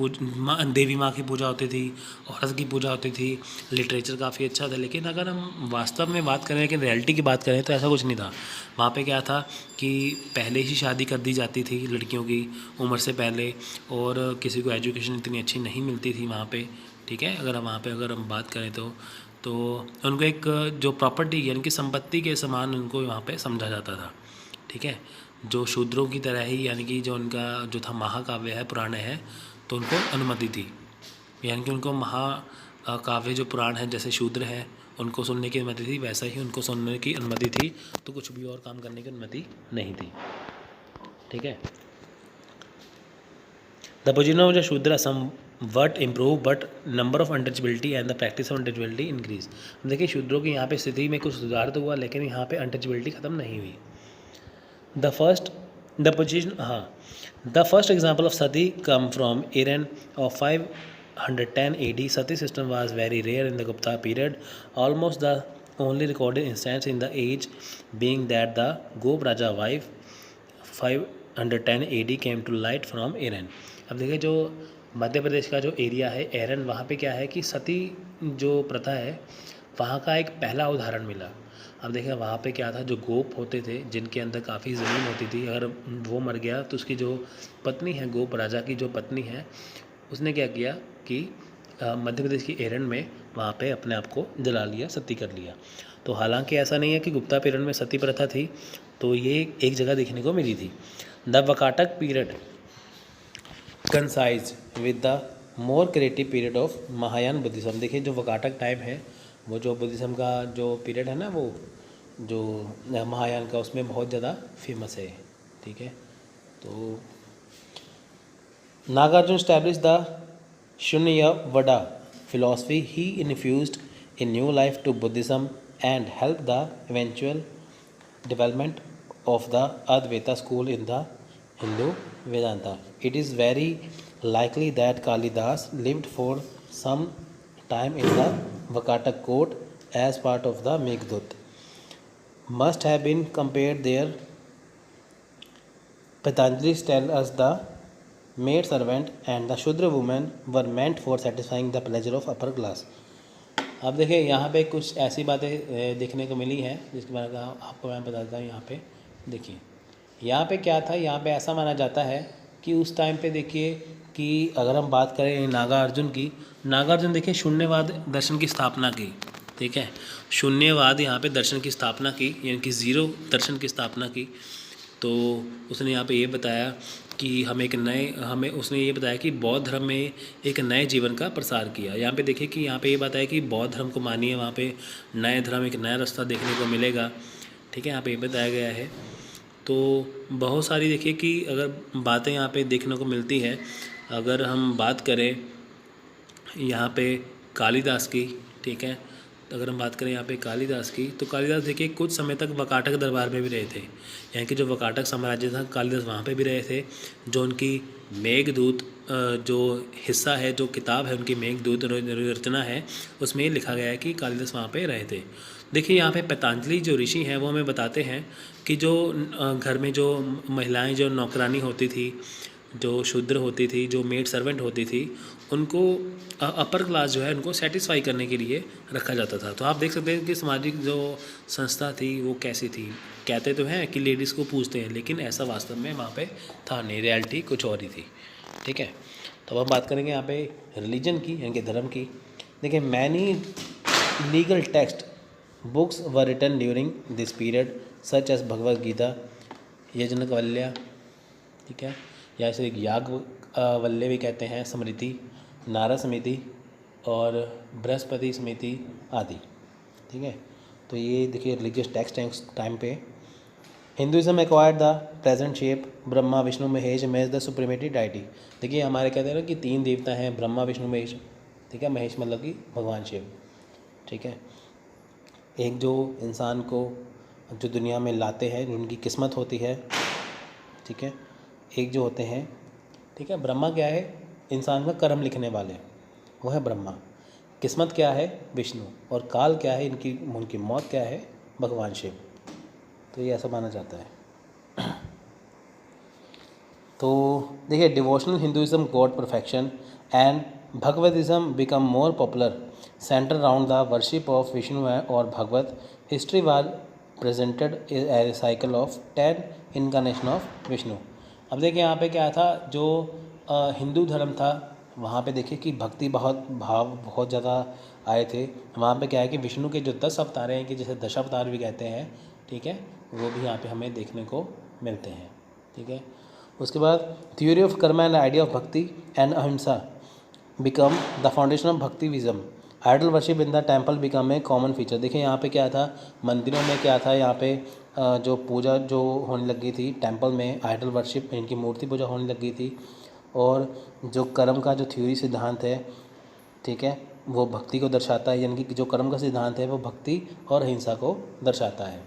देवी माँ की पूजा होती थी, औरत की पूजा होती थी, लिटरेचर काफ़ी अच्छा था, लेकिन अगर हम वास्तव में बात करें, लेकिन रियलिटी की बात करें तो ऐसा कुछ नहीं था। वहाँ पे क्या था कि पहले ही शादी कर दी जाती थी लड़कियों की उम्र से पहले, और किसी को एजुकेशन इतनी अच्छी नहीं मिलती थी वहाँ पे, ठीक है। अगर हम वहाँ पे अगर हम बात करें तो उनको एक जो प्रॉपर्टी यानी कि संपत्ति के समान उनको वहाँ पे समझा जाता था। ठीक है, जो शूद्रों की तरह ही, यानी कि जो उनका जो था महाकाव्य है, पुराने हैं, तो उनको अनुमति थी, यानी कि उनको महाकाव्य जो पुराण है, जैसे शूद्र हैं उनको सुनने की अनुमति थी, वैसा ही उनको सुनने की अनुमति थी, तो कुछ भी और काम करने की अनुमति नहीं थी। ठीक है, द पोजीशन ऑफ द शूद्र somewhat improve but number of untouchability and the practice of untouchability increase। देखिए शूद्रों की यहाँ पे स्थिति में कुछ सुधार तो हुआ, लेकिन यहाँ पे अनटचबिलिटी ख़त्म नहीं हुई। The first example of Sati come from Iran of 510 AD। Sati system was very rare in the Gupta period, almost the only recorded instance in the age being that the Gop Raja wife 510 AD came to light from Iran। अब देखिए जो मध्य प्रदेश का जो area है एरन, वहाँ पे क्या है कि सती जो प्रथा है वहाँ का एक पहला उदाहरण मिला। अब देखिए वहाँ पे क्या था, जो गोप होते थे जिनके अंदर काफ़ी ज़मीन होती थी, अगर वो मर गया तो उसकी जो पत्नी है, गोप राजा की जो पत्नी है, उसने क्या किया कि मध्य प्रदेश की एरन में वहाँ पे अपने आप को जला लिया, सती कर लिया। तो हालांकि ऐसा नहीं है कि गुप्ता पीरियड में सती प्रथा थी, तो ये एक जगह देखने को मिली थी। The Vakataka period concise with the more creative period of Mahayana Buddhism. देखिए जो वकाटक टाइम है, वो जो बुद्धिज्म का जो पीरियड है ना, वो जो महायान का, उसमें बहुत ज़्यादा फेमस है। ठीक है, तो Nagarjuna establish the Shunyavada philosophy। he infused a new life to Buddhism and helped the eventual development of the Advaita school in the Hindu Vedanta। It is very likely that Kalidas lived for some time in the Vakatak court as part of the Meghdut, must have been compared there। Patanjali tells us the maid servant and the Shudra woman were meant for satisfying the pleasure of upper class। अब देखिए यहाँ पे कुछ ऐसी बातें देखने को मिली हैं जिसके बारे में आपको मैं बताता हूँ। यहाँ पे देखिए, यहाँ पे क्या था, यहाँ पे ऐसा माना जाता है कि उस टाइम पे देखिए कि अगर हम बात करें नागार्जुन की, नागार्जुन देखिए शून्यवाद दर्शन की स्थापना की। ठीक है, शून्यवाद यहाँ पे दर्शन की स्थापना की, यानी कि ज़ीरो दर्शन की स्थापना की। तो उसने यहाँ पे ये बताया कि उसने ये बताया कि बौद्ध धर्म में एक नए जीवन का प्रसार किया। यहाँ पे देखिए कि यहाँ पे ये बताया कि बौद्ध धर्म को मानिए, वहाँ पे नए धर्म, एक नया रास्ता देखने को मिलेगा। ठीक है, यहाँ पे ये बताया गया है। तो बहुत सारी देखिए कि अगर बातें यहाँ पे देखने को मिलती है। अगर हम बात करें यहाँ पे कालिदास की, ठीक है, अगर हम बात करें यहाँ पे कालिदास की, तो कालिदास देखिए कुछ समय तक वकाटक दरबार में भी रहे थे। यानी कि जो वकाटक साम्राज्य था, कालिदास वहाँ पे भी रहे थे। जो उनकी मेघदूत जो हिस्सा है, जो किताब है उनकी मेघदूत रचना है, उसमें लिखा गया है कि कालिदास वहाँ पे रहे थे। देखिए यहाँ पे पतंजलि जो ऋषि हैं वो हमें बताते हैं कि जो घर में जो महिलाएँ जो नौकरानी होती थी, जो शूद्र होती थी, जो मेड सर्वेंट होती थी, उनको अपर क्लास जो है उनको सेटिस्फाई करने के लिए रखा जाता था। तो आप देख सकते हैं कि सामाजिक जो संस्था थी वो कैसी थी। कहते तो हैं कि लेडीज़ को पूछते हैं, लेकिन ऐसा वास्तव में वहाँ पे था नहीं, रियलिटी कुछ और ही थी। ठीक है, तो अब हम बात करेंगे यहाँ पे रिलीजन की, यानी कि धर्म की। देखिए many legal text books were written during this period such as Bhagavad Gita, Yajnavalkya, ठीक है, या इसे याज्ञवल्क्य भी कहते हैं, स्मृति, नारद समिति और बृहस्पति समिति आदि। ठीक है, तो ये देखिए रिलीजियस टेक्स्ट टाइम पे। Hinduism acquired the present shape Brahma Vishnu Mahesh Mahesh the supreme deity. देखिए हमारे कहते हैं ना कि 3 देवता हैं, ब्रह्मा विष्णु महेश। ठीक है, महेश मतलब कि भगवान शिव। ठीक है, एक जो इंसान को जो दुनिया में लाते हैं, जो उनकी किस्मत होती है। ठीक है, एक जो होते हैं, ठीक है, ब्रह्मा क्या है, इंसान का कर्म लिखने वाले, वो है ब्रह्मा। किस्मत क्या है, विष्णु। और काल क्या है, उनकी मौत क्या है, भगवान शिव। तो ये ऐसा माना जाता है। तो देखिए devotional Hinduism god perfection and Bhagavatism become more popular centre around the worship of Vishnu और Bhagavata. History was presented as a cycle of 10 incarnation of Vishnu. अब देखिए यहाँ पे क्या था, जो हिंदू धर्म था वहाँ पे देखिए कि भक्ति भाव बहुत ज़्यादा आए थे। वहाँ पे क्या है कि विष्णु के जो 10 अवतार हैं, कि जैसे दशावतार भी कहते हैं, ठीक है, वो भी यहाँ पे हमें देखने को मिलते हैं, ठीक है। उसके बाद theory of karma and idea of bhakti and ahimsa become the foundation of Bhaktivism. Idol worship in the temple become a common feature. देखिए यहाँ पे क्या था, मंदिरों में क्या था, यहाँ पे जो पूजा जो होने लगी थी टेम्पल में, आइडल वर्शिप इनकी मूर्ति पूजा होने लगी थी, और जो कर्म का जो थ्योरी सिद्धांत है, ठीक है, वो भक्ति को दर्शाता है, यानी कि जो कर्म का सिद्धांत है वो भक्ति और अहिंसा को दर्शाता है।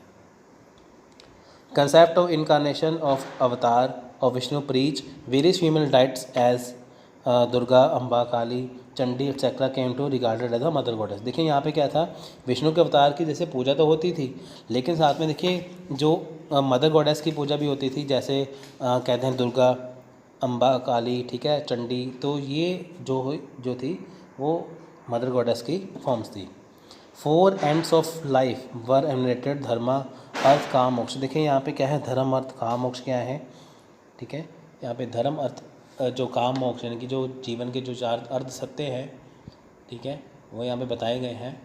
Concept of incarnation of avatar of Vishnu preach various female deities as Durga, Amba, Kali, Chandi etcetera came to regarded as a mother goddess. देखिए यहाँ पे क्या था, विष्णु के अवतार की जैसे पूजा तो होती थी, लेकिन साथ में देखिए जो मदर गॉडेस की पूजा भी होती थी, जैसे कहते हैं दुर्गा, अम्बा, काली, ठीक है, चंडी, तो ये जो थी वो मदर गॉडेस की फॉर्म्स थी। 4 ends of life were emanated dharma, artha, kama, moksha. देखिए यहाँ पे क्या है, धर्म, अर्थ, काम, मोक्ष क्या है, ठीक है। यहाँ पे धर्म, अर्थ, जो काम, मोक्ष, यानी कि जो जीवन के जो 4 अर्ध सत्य हैं, ठीक है, वो यहाँ पे बताए गए हैं,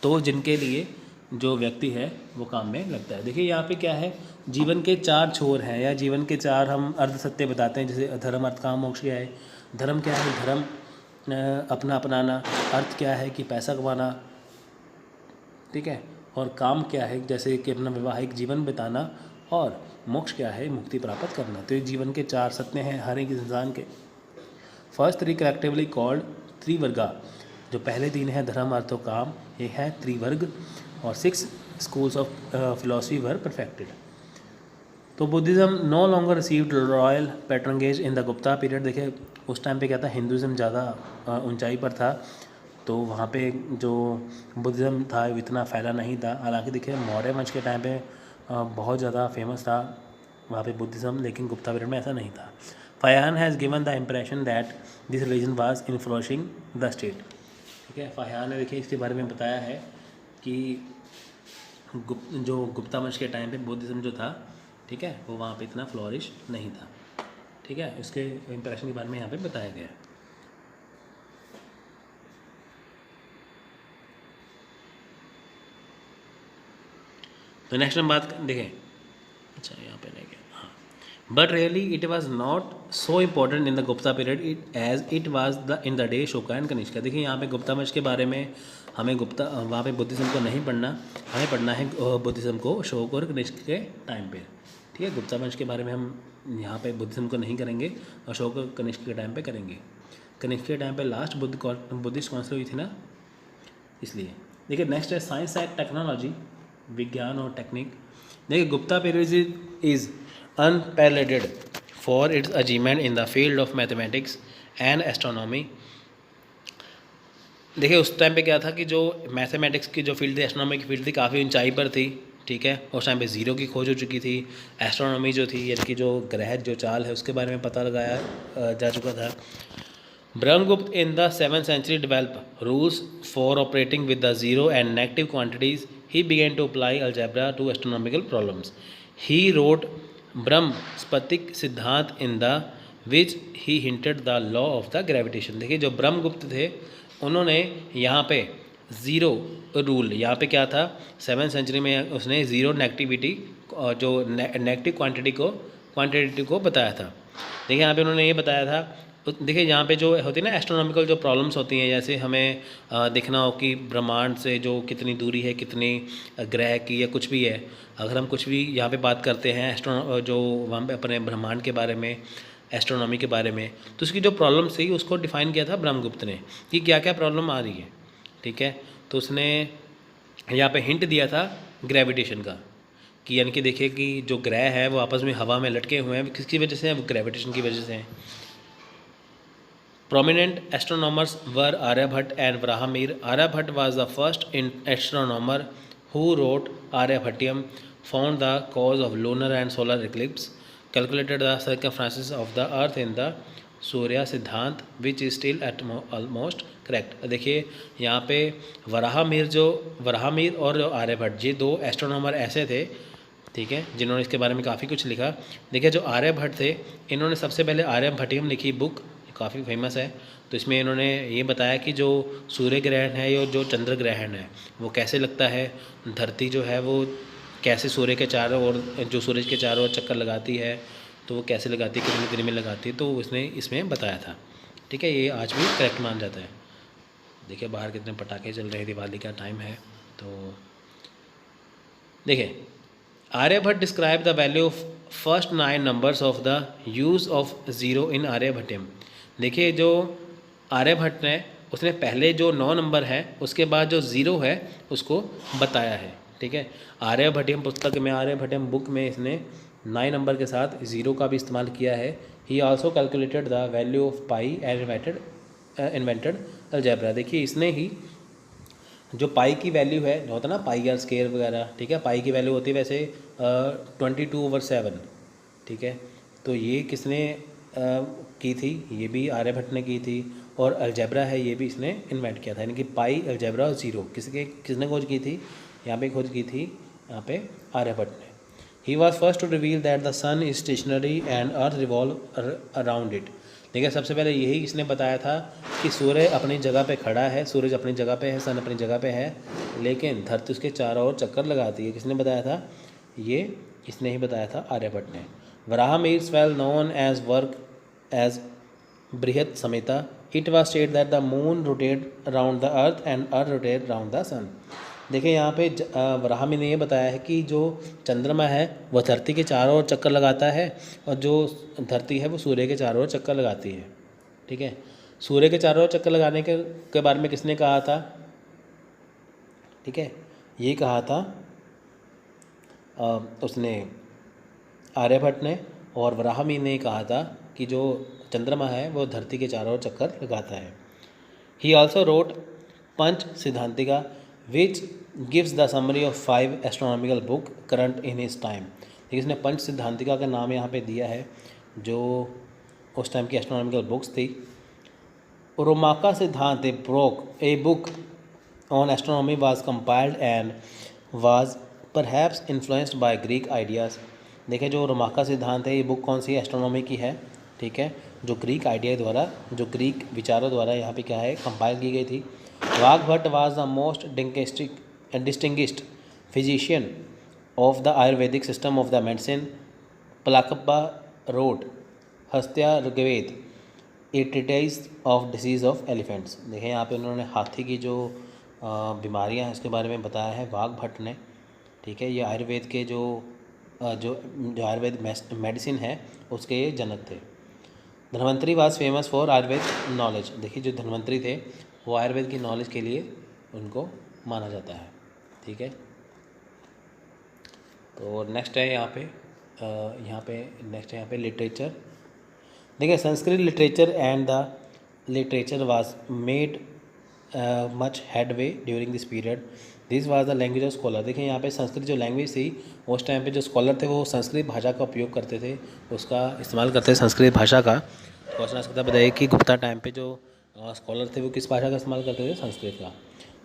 तो जिनके लिए जो व्यक्ति है वो काम में लगता है। देखिए यहाँ पे क्या है, जीवन के 4 छोर हैं, या जीवन के 4 हम अर्ध सत्य बताते हैं, जैसे धर्म, अर्थ, काम, मोक्ष क्या है। धर्म क्या है, धर्म अपना अपनाना। अर्थ क्या है कि पैसा कमाना, ठीक है, और काम क्या है जैसे कि अपना वैवाहिक जीवन बिताना, और मोक्ष क्या है, मुक्ति प्राप्त करना। तो ये जीवन के 4 सत्य हैं हर एक इंसान के। फर्स्ट 3 कलेक्टिवली कॉल्ड त्रिवर्गा, जो पहले 3 हैं धर्म, अर्थ और काम, ये है त्रिवर्ग, और 6 schools of philosophy were perfected. तो Buddhism no longer received royal patronage in the Gupta period. देखिए उस टाइम पे क्या था, हिंदुज़म ज़्यादा ऊंचाई पर था, तो वहाँ पे जो बुद्धिज़्म था इतना फैला नहीं था। हालांकि देखिए मौर्य वंश के टाइम पे बहुत ज़्यादा फेमस था वहाँ पे बुद्धिज़्म, लेकिन गुप्ता पीरियड में ऐसा नहीं था। Fahien has given the impression that this religion was influencing the state, ठीक है। फाहियान ने देखिए इसके बारे में बताया है कि जो गुप्ता वंश के टाइम पे बुद्धिज़्म जो था, ठीक है, वो वहाँ पे इतना फ्लोरिश नहीं था, ठीक है। इसके इम्प्रेशन के बारे में यहाँ पे बताया गया है। तो नेक्स्ट हम बात देखें, अच्छा यहाँ पे रह गया, हाँ। But really it was not so important in the Gupta period it as it was the in the day Ashoka and Kanishka. देखिए यहाँ पे गुप्ता वंश के बारे में हमें वहाँ पे बुद्धिज़्म को नहीं पढ़ना, हमें पढ़ना है बुद्धिज़्म को अशोक और कनिष्क के टाइम पे, ठीक है। गुप्ता वंश के बारे में हम यहाँ पे बुद्धिज़्म को नहीं करेंगे, अशोक और कनिष्क के टाइम पे करेंगे। कनिष्क के टाइम पे लास्ट बुद्धिस्ट काउंसिल हुई थी ना, इसलिए। देखिए नेक्स्ट है साइंस एंड टेक्नोलॉजी, विज्ञान और टेक्निक। देखिए Gupta period is unparalleled for its achievement in the field of mathematics and astronomy. देखिए उस टाइम पे क्या था कि जो मैथमेटिक्स की जो फील्ड थी, एस्ट्रोनॉमी की फील्ड थी, काफ़ी ऊंचाई पर थी, ठीक है। उस टाइम पे ज़ीरो की खोज हो चुकी थी। एस्ट्रोनॉमी जो थी, यानी कि जो ग्रह जो चाल है उसके बारे में पता लगाया जा चुका था। Brahmagupta in the 7th century developed rules for operating with the zero and negative quantities. He began to apply algebra to astronomical problems. He wrote ब्रह्मस्पतिक सिद्धांत in the which he hinted the law of the gravitation. देखिए जो ब्रह्मगुप्त थे उन्होंने यहाँ पे zero rule, यहाँ पे क्या था 7th सेंचुरी में उसने ज़ीरो नेगेटिविटी जो नेगेटिव क्वांटिटी को बताया था। देखिए यहाँ पे उन्होंने ये बताया था। देखिए यहाँ पे जो होती है ना एस्ट्रोनॉमिकल जो प्रॉब्लम्स होती हैं, जैसे हमें देखना हो कि ब्रह्मांड से जो कितनी दूरी है, कितनी ग्रह की या कुछ भी है, अगर हम कुछ भी यहाँ पे बात करते हैं जो वहाँ पे अपने ब्रह्मांड के बारे में, एस्ट्रोनॉमी के बारे में, तो उसकी जो प्रॉब्लम्स थी उसको डिफ़ाइन किया था ब्रह्मगुप्त ने कि क्या क्या प्रॉब्लम आ रही है, ठीक है। तो उसने यहाँ पे हिंट दिया था ग्रेविटेशन का, कि यानी कि देखिए कि जो ग्रह है वो आपस में हवा में लटके हुए हैं, किसकी वजह से हैं, वो ग्रेविटेशन की वजह से हैं। Prominent astronomers were Aryabhat and Brahamir. Aryabhat was the first astronomer who wrote Aryabhatium, found the cause of lunar and solar eclipse, calculated the circumference of the earth in the सूर्य सिद्धांत which is still at almost correct। देखिए यहाँ पे वराहमिर और आर्यभट्ट, ये 2 astronomer ऐसे थे, ठीक है, जिन्होंने इसके बारे में काफ़ी कुछ लिखा। देखिए जो आर्यभट्ट थे, इन्होंने सबसे पहले आर्यभट्टियम लिखी बुक, काफ़ी फेमस है। तो इसमें इन्होंने ये बताया कि जो सूर्य ग्रहण है या जो चंद्र ग्रहण है वो कैसे लगता है, धरती जो है वो कैसे सूर्य के चारों ओर, जो सूरज के चारों ओर चक्कर लगाती है तो वो कैसे लगाती है, कितनी देर में लगाती है, तो उसने इसमें बताया था। ठीक है, ये आज भी करेक्ट मान जाता है। देखिए बाहर कितने पटाखे चल रहे हैं, दिवाली का टाइम है। तो देखिए Aryabhatta describe the value of first 9 numbers of the use of zero in Aryabhattiyam. देखिए जो आर्यभट्ट ने उसने पहले जो 9 नंबर है उसके बाद जो ज़ीरो है उसको बताया है। ठीक है, आर्यभट्टम पुस्तक में, आर्यभट्टम बुक में इसने 9 नंबर के साथ ज़ीरो का भी इस्तेमाल किया है। He also calculated the value of pi and invented algebra. देखिए इसने ही जो पाई की वैल्यू है, जो होता है ना पाई आर स्केयर वगैरह, ठीक है, पाई की वैल्यू होती है वैसे 22/7। ठीक है, तो ये किसने की थी, ये भी आर्यभट्ट ने की थी। और अलजेब्रा है ये भी इसने इन्वेंट किया था, यानी कि पाई, अलजेब्रा और ज़ीरो किसने खोज की थी, यहाँ पे खोज की थी यहाँ पे आर्यभट्ट ने। He was first to reveal that the sun is stationary and earth revolve around it. देखिए सबसे पहले यही इसने बताया था कि सूर्य अपनी जगह पे खड़ा है, सूरज अपनी जगह पे है, सन अपनी जगह पे है, लेकिन धरती उसके चारों ओर चक्कर लगाती है। किसने बताया था, ये इसने ही बताया था, आर्यभट्ट ने। Varahamihira is well known as work as Brihat Samhita. It was state that the moon rotate around the earth and earth rotate around the sun. देखिए यहाँ पे वराहमी ने ये बताया है कि जो चंद्रमा है वह धरती के चारों ओर चक्कर लगाता है और जो धरती है वो सूर्य के चारों ओर चक्कर लगाती है। ठीक है, सूर्य के चारों ओर चक्कर लगाने के बारे में किसने कहा था, ठीक है, ये कहा था उसने आर्यभट्ट ने। और वराहमी ने कहा था कि जो चंद्रमा है वो धरती के चारों ओर चक्कर लगाता है। He also wrote Pancha Siddhantika which gives the summary of 5 astronomical book current in his time. देखिए इसने पंच सिद्धांतिका का नाम यहाँ पे दिया है, जो उस टाइम की एस्ट्रोनॉमिकल बुक्स थी। रोमाका सिद्धांत a book on astronomy was compiled and was perhaps influenced by Greek ideas. देखिए जो रोमाका सिद्धांत है ये बुक कौन सी एस्ट्रोनॉमी की है, ठीक है, जो ग्रीक आइडिया द्वारा, जो ग्रीक विचारों द्वारा यहाँ पे क्या है कंपाइल की गई थी। Vagbhatta was the most distinguished physician of the Ayurvedic system of the medicine. Palakapya wrote Hastyayurveda a treatise of disease of elephants. देखें यहाँ पे उन्होंने हाथी की जो बीमारियाँ हैं उसके बारे में बताया है वाघभट्ट ने। ठीक है, ये आयुर्वेद के जो आयुर्वेद मेडिसिन है उसके ये जनक थे। Dhanvantari was famous for Ayurveda knowledge. देखिए जो धन्वंतरी थे वो आयुर्वेद की नॉलेज के लिए उनको माना जाता है। ठीक है, तो नेक्स्ट है यहाँ पे लिटरेचर। देखिए Sanskrit literature and the literature was made much headway during this period. This was the language of scholar. देखिए यहाँ पे संस्कृत जो लैंग्वेज थी उस टाइम पे जो स्कॉलर थे वो संस्कृत भाषा का उपयोग करते थे, उसका इस्तेमाल करते थे संस्कृत भाषा का। क्वेश्चन आ सकता है, बताइए कि गुप्ता टाइम पे जो स्कॉलर थे वो किस भाषा का इस्तेमाल करते थे, संस्कृत का।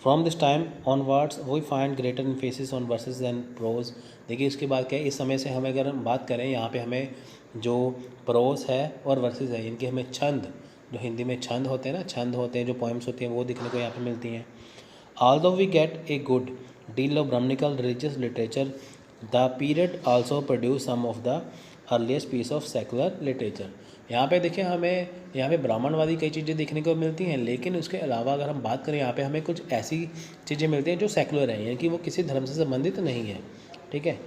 From this time onwards we find greater emphasis on verses and prose. देखिए इसके बाद क्या है, इस समय से हमें अगर हम बात करें यहाँ पे हमें जो प्रोज है और वर्सेस है, इनके हमें छंद, जो हिंदी में छंद होते हैं ना, छंद होते हैं, जो पोइम्स होती हैं वो दिखने को यहाँ पे मिलती हैं। Although we get a good deal of Brahmanical religious literature, the period also produced some of the earliest piece of secular literature। यहाँ पे देखिए हमें यहाँ पे ब्राह्मणवादी कई चीज़ें देखने को मिलती हैं, लेकिन उसके अलावा अगर हम बात करें यहाँ पे हमें कुछ ऐसी चीज़ें मिलती हैं जो सेकुलर हैं, यानी कि वो किसी धर्म से संबंधित नहीं है। ठीक है,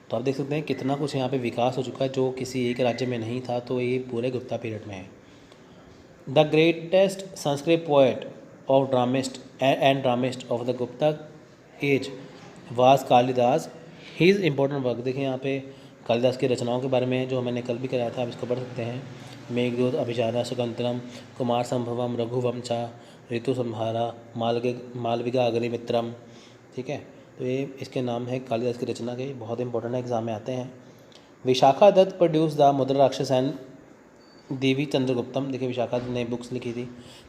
तो आप देख सकते हैं कितना कुछ यहाँ पे विकास हो चुका है जो किसी एक राज्य में नहीं था, तो ये पूरे गुप्ता पीरियड में है। The greatest Sanskrit poet of dramatist of the Gupta age was Kalidasa. His important work. देखिए यहाँ पे कालिदास की रचनाओं के बारे में जो मैंने कल भी कराया था, आप इसको पढ़ सकते हैं। मेघदूत, अभिचारा, शकंतलम, कुमार संभवम, रघुवंशा, ऋतु संहारा, मालविका अग्निमित्रम। ठीक है, तो ये इसके नाम है कालिदास की रचना के, बहुत इंपॉर्टेंट एग्जाम में आते हैं। विशाखा दत्त प्रोड्यूस द मुद्रा राक्षस एंड देवी चंद्रगुप्तम। देखिए विशाखा ने बुक्स लिखी थी।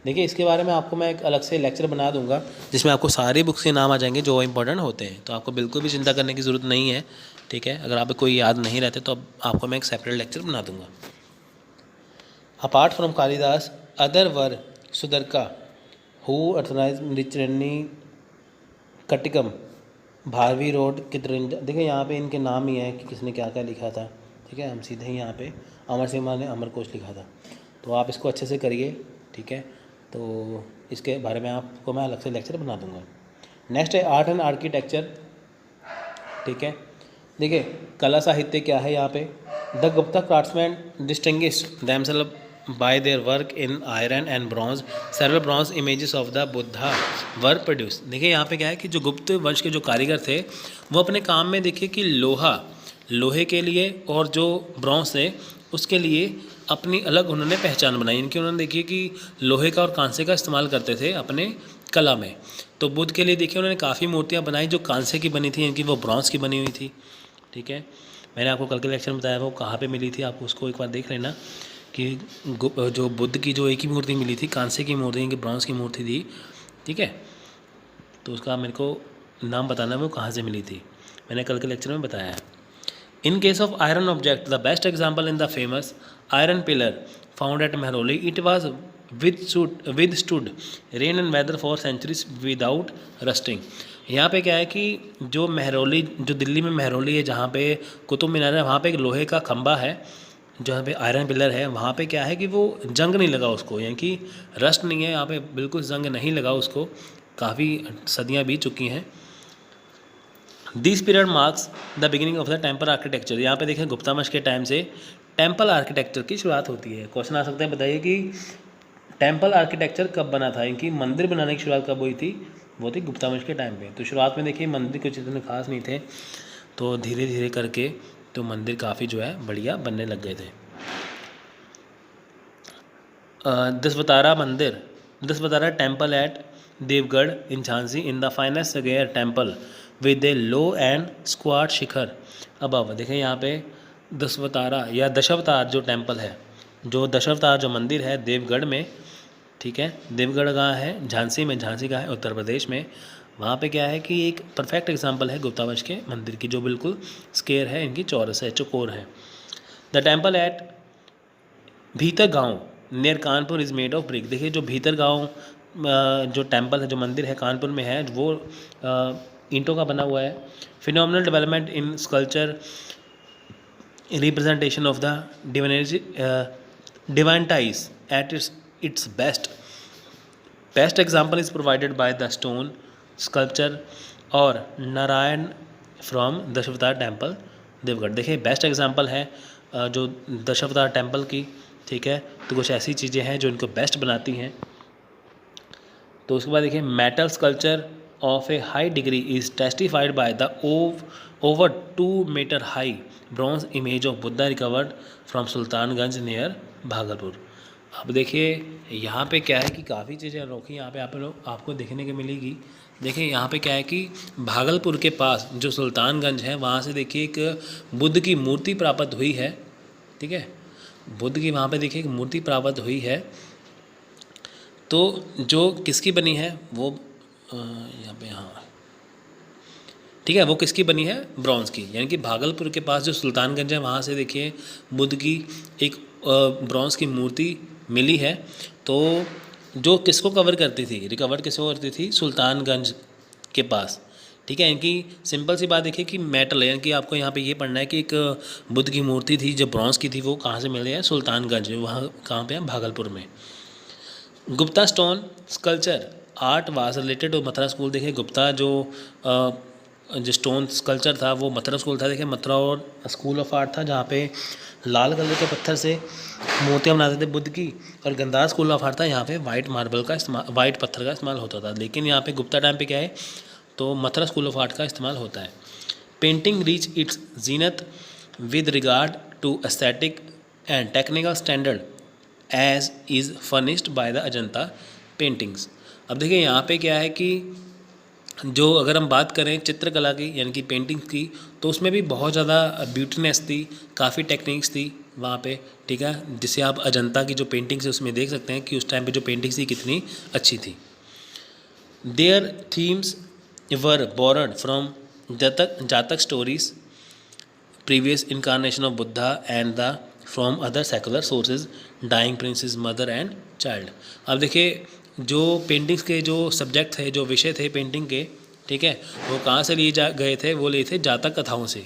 देखिए इसके बारे में आपको मैं एक अलग से लेक्चर बना दूंगा जिसमें आपको सारी बुक्स के नाम आ जाएंगे जो इंपॉर्टेंट होते हैं, तो आपको बिल्कुल भी चिंता करने की ज़रूरत नहीं है। ठीक है, अगर आप कोई याद नहीं रहते तो आपको मैं एक सेपरेट लेक्चर बना दूंगा। Apart from Kalidasa other were Sudraka who authorise Mrichchhakatikam Bharavi wrote Kiratarjuniya. देखिए यहाँ पे इनके नाम ही है कि किसने क्या क्या लिखा था, ठीक है। हम सीधे ही यहाँ पे अमर सिम्हा ने अमरकोश लिखा था, तो आप इसको अच्छे से करिए, ठीक है। तो इसके बारे में आपको मैं अलग से लेक्चर बना दूंगा। नेक्स्ट है आर्ट एंड आर्किटेक्चर, ठीक है। देखिए कला साहित्य क्या है यहाँ पे, the Gupta craftsman distinguish themselves by their work in iron and bronze, several bronze images of the Buddha were produce. देखिए यहाँ पे क्या है कि जो गुप्त वंश के जो कारीगर थे वो अपने काम में देखिए कि लोहे के लिए और जो ब्रॉन्ज थे उसके लिए अपनी अलग उन्होंने पहचान बनाई। इनकी उन्होंने देखिए कि लोहे का और कांसे का इस्तेमाल करते थे अपने कला में। तो बुद्ध के लिए देखिए उन्होंने काफ़ी मूर्तियाँ बनाई जो कांसे की बनी थी, इनकी वो ब्रॉन्ज की बनी हुई थी, ठीक है। मैंने आपको कल के लेक्चर में बताया वो कहाँ पे मिली थी, आप उसको एक बार देख लेना कि जो बुद्ध की जो एक ही मूर्ति मिली थी, कांसे की मूर्ति, इनकी ब्रॉन्ज की मूर्ति थी, ठीक है। तो उसका मेरे को नाम बताना वो कहाँ से मिली थी, मैंने कल के लेक्चर में बताया है। In case of iron object, the best example in the famous iron pillar found at Mehrauli, it was withstood rain and weather for centuries without rusting। यहाँ पे क्या है कि जो महरौली, जो दिल्ली में महरौली है जहाँ पे कुतुब मीनार है, वहाँ पे एक लोहे का खंबा है जहाँ पे आयरन पिलर है। वहाँ पे क्या है कि वो जंग नहीं लगा उसको, यानी कि रस्ट नहीं है यहाँ पे, बिल्कुल जंग नहीं लगा उसको, काफ़ी सदियाँ बीत चुकी हैं। This period marks the beginning of the temple architecture. यहाँ पे देखें गुप्ता वंश के टाइम से टेम्पल आर्किटेक्चर की शुरुआत होती है। क्वेश्चन आ सकते हैं, बताइए कि टेम्पल आर्किटेक्चर कब बना था, इनकी मंदिर बनाने की शुरुआत कब हुई थी, वो थी गुप्ता वंश के टाइम पे। तो शुरुआत में देखिए मंदिर कुछ इतने खास नहीं थे, तो धीरे धीरे करके तो मंदिर काफ़ी जो है बढ़िया बनने लग गए थे। दसवतारा मंदिर, Dashavatara temple at Deogarh in Jhansi in the finest गैर temple with a low and squat shikhara above. देखें यहाँ पे दसवतारा या दशावतार जो टेम्पल है, जो दशावतार जो मंदिर है देवगढ़ में, ठीक है। देवगढ़ कहाँ है, झांसी में, झांसी का है उत्तर प्रदेश में। वहाँ पे क्या है कि एक परफेक्ट एग्जांपल है गुप्ता वंश के मंदिर की, जो बिल्कुल स्क्वायर है, इनकी चौरस है, चौकोर है। द टेम्पल एट भीतर गाँव near Kanpur is made of brick. देखिए जो भीतर गाँव जो टेम्पल है, जो मंदिर है कानपुर में है, वो ईंटों का बना हुआ है। Phenomenal development in sculpture representation of the divinities at its best example is provided by the stone sculpture और नारायण फ्रॉम दशावतार टेम्पल देवगढ़। देखिए बेस्ट एग्जाम्पल है जो दशावतार टेम्पल की, ठीक है। तो कुछ ऐसी चीज़ें हैं जो इनको बेस्ट बनाती हैं। तो उसके बाद देखिए metal sculpture of a high degree is testified by the over 2 metre high bronze image of Buddha recovered from Sultanganj near Bhagalpur. अब देखिए यहाँ पे क्या है कि काफ़ी चीज़ें अनोखी यहाँ पे आपको देखने को मिलेगी। देखिए यहाँ पे क्या है कि भागलपुर के पास जो सुल्तानगंज है, वहाँ से देखिए एक बुद्ध की मूर्ति प्राप्त हुई है, ठीक है। बुद्ध की वहाँ पे देखिए एक मूर्ति प्राप्त हुई है, तो जो किसकी बनी है वो यहाँ पे, हाँ ठीक है, वो किसकी बनी है, ब्रॉन्ज की। यानी कि भागलपुर के पास जो सुल्तानगंज है वहाँ से देखिए बुद्ध की एक ब्रॉन्ज की मूर्ति मिली है। तो जो किसको कवर करती थी, रिकवर किसको करती थी, सुल्तानगंज के पास, ठीक है। इनकी सिंपल सी बात देखिए कि मेटल, यानी कि आपको यहाँ पे ये पढ़ना है कि एक बुद्ध की मूर्ति थी जो ब्रॉन्ज की थी, वो कहाँ से मिली है, सुल्तानगंज, वहाँ कहाँ पे है, भागलपुर में। Gupta stone sculpture art was related to Mathura school. देखिए गुप्ता जो स्टोन स्कल्पचर था वो मथुरा स्कूल था। देखिए मथुरा और स्कूल ऑफ आर्ट था जहाँ पे लाल कलर के पत्थर से मूर्तियाँ बनाते थे बुद्ध की, और गंधार स्कूल ऑफ आर्ट था, यहाँ पे वाइट मार्बल का इस्तेमाल, वाइट पत्थर का इस्तेमाल होता था। लेकिन यहाँ पे गुप्ता टाइम पे क्या है, तो मथुरा स्कूल ऑफ आर्ट का इस्तेमाल होता है। Painting reach its zenith with regard to aesthetic and technical standard as is furnished by the Ajanta paintings. अब देखिए यहाँ पे क्या है कि जो अगर हम बात करें चित्रकला की यानी कि पेंटिंग्स की, तो उसमें भी बहुत ज़्यादा ब्यूटीनेस थी, काफ़ी टेक्निक्स थी वहाँ पे, ठीक है। जिसे आप अजंता की जो पेंटिंग्स है उसमें देख सकते हैं कि उस टाइम पे जो पेंटिंग्स थी कितनी अच्छी थी। Their themes were borrowed from Jataka stories, previous incarnation of Buddha and the from other secular sources, dying princess, mother and child. अब देखिए जो पेंटिंग्स के जो सब्जेक्ट थे, जो विषय थे पेंटिंग के, ठीक है, वो कहाँ से लिए गए थे? वो लिए थे जातक कथाओं से,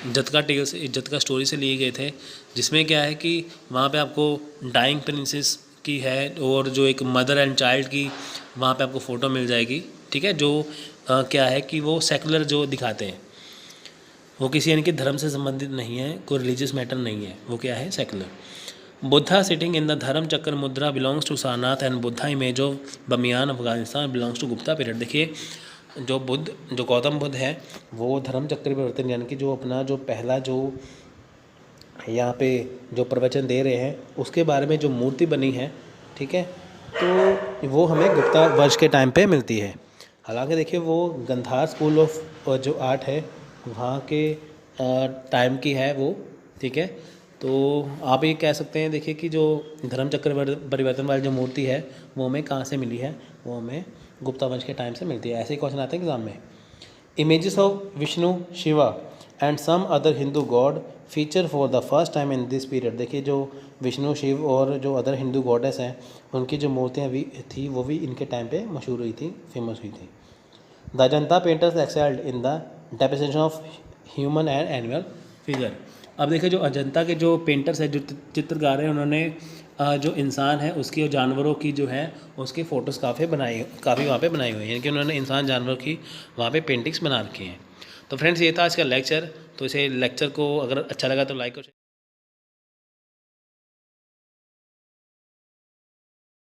जतका टेल्स, जतका स्टोरी से लिए गए थे, जिसमें क्या है कि वहाँ पे आपको डाइंग प्रिंसेस की है और जो एक मदर एंड चाइल्ड की वहाँ पे आपको फ़ोटो मिल जाएगी, ठीक है, जो क्या है कि वो सेकुलर जो दिखाते हैं, वो किसी यानी कि धर्म से संबंधित नहीं है, कोई रिलीजियस मैटर नहीं है, वो क्या है? Secular. Buddha sitting in the dharma chakra mudra belongs to Sarnath and Buddha image of Bamiyan Afghanistan belongs to Gupta period. देखिए जो गौतम बुद्ध है वो धर्म चक्र परिवर्तन यानी कि जो अपना जो पहला जो यहाँ पे जो प्रवचन दे रहे हैं उसके बारे में जो मूर्ति बनी है, ठीक है, तो वो हमें गुप्ता वंश के टाइम पे मिलती है। हालांकि देखिए वो गंधार स्कूल ऑफ जो आर्ट है वहाँ के टाइम की है वो, ठीक है। तो आप ये कह सकते हैं देखिए कि जो धर्म चक्र परिवर्तन वाली जो मूर्ति है वो हमें कहाँ से मिली है? वो हमें गुप्ता वंश के टाइम से मिलती है। ऐसे ही क्वेश्चन आते हैं एग्जाम में। Images of Vishnu, Shiva and some other Hindu god feature for the first time in this period. देखिए जो विष्णु, शिव और जो अदर हिंदू गॉडेस हैं उनकी जो मूर्तियाँ भी थी वो भी इनके टाइम पे मशहूर हुई थी, फेमस हुई थी। The Ajanta painters excelled in the depiction of human and animal figure. अब देखिए जो अजंता के जो पेंटर्स हैं, जो चित्रकार हैं, उन्होंने जो इंसान है उसकी और जानवरों की जो है उसकी फ़ोटोज़ काफ़ी वहाँ पे बनाई हुई हैं, यानी कि उन्होंने इंसान जानवर की वहाँ पे पेंटिंग्स बना रखी हैं। तो फ्रेंड्स ये था आज का लेक्चर। तो इसे लेक्चर को अगर अच्छा लगा तो लाइक और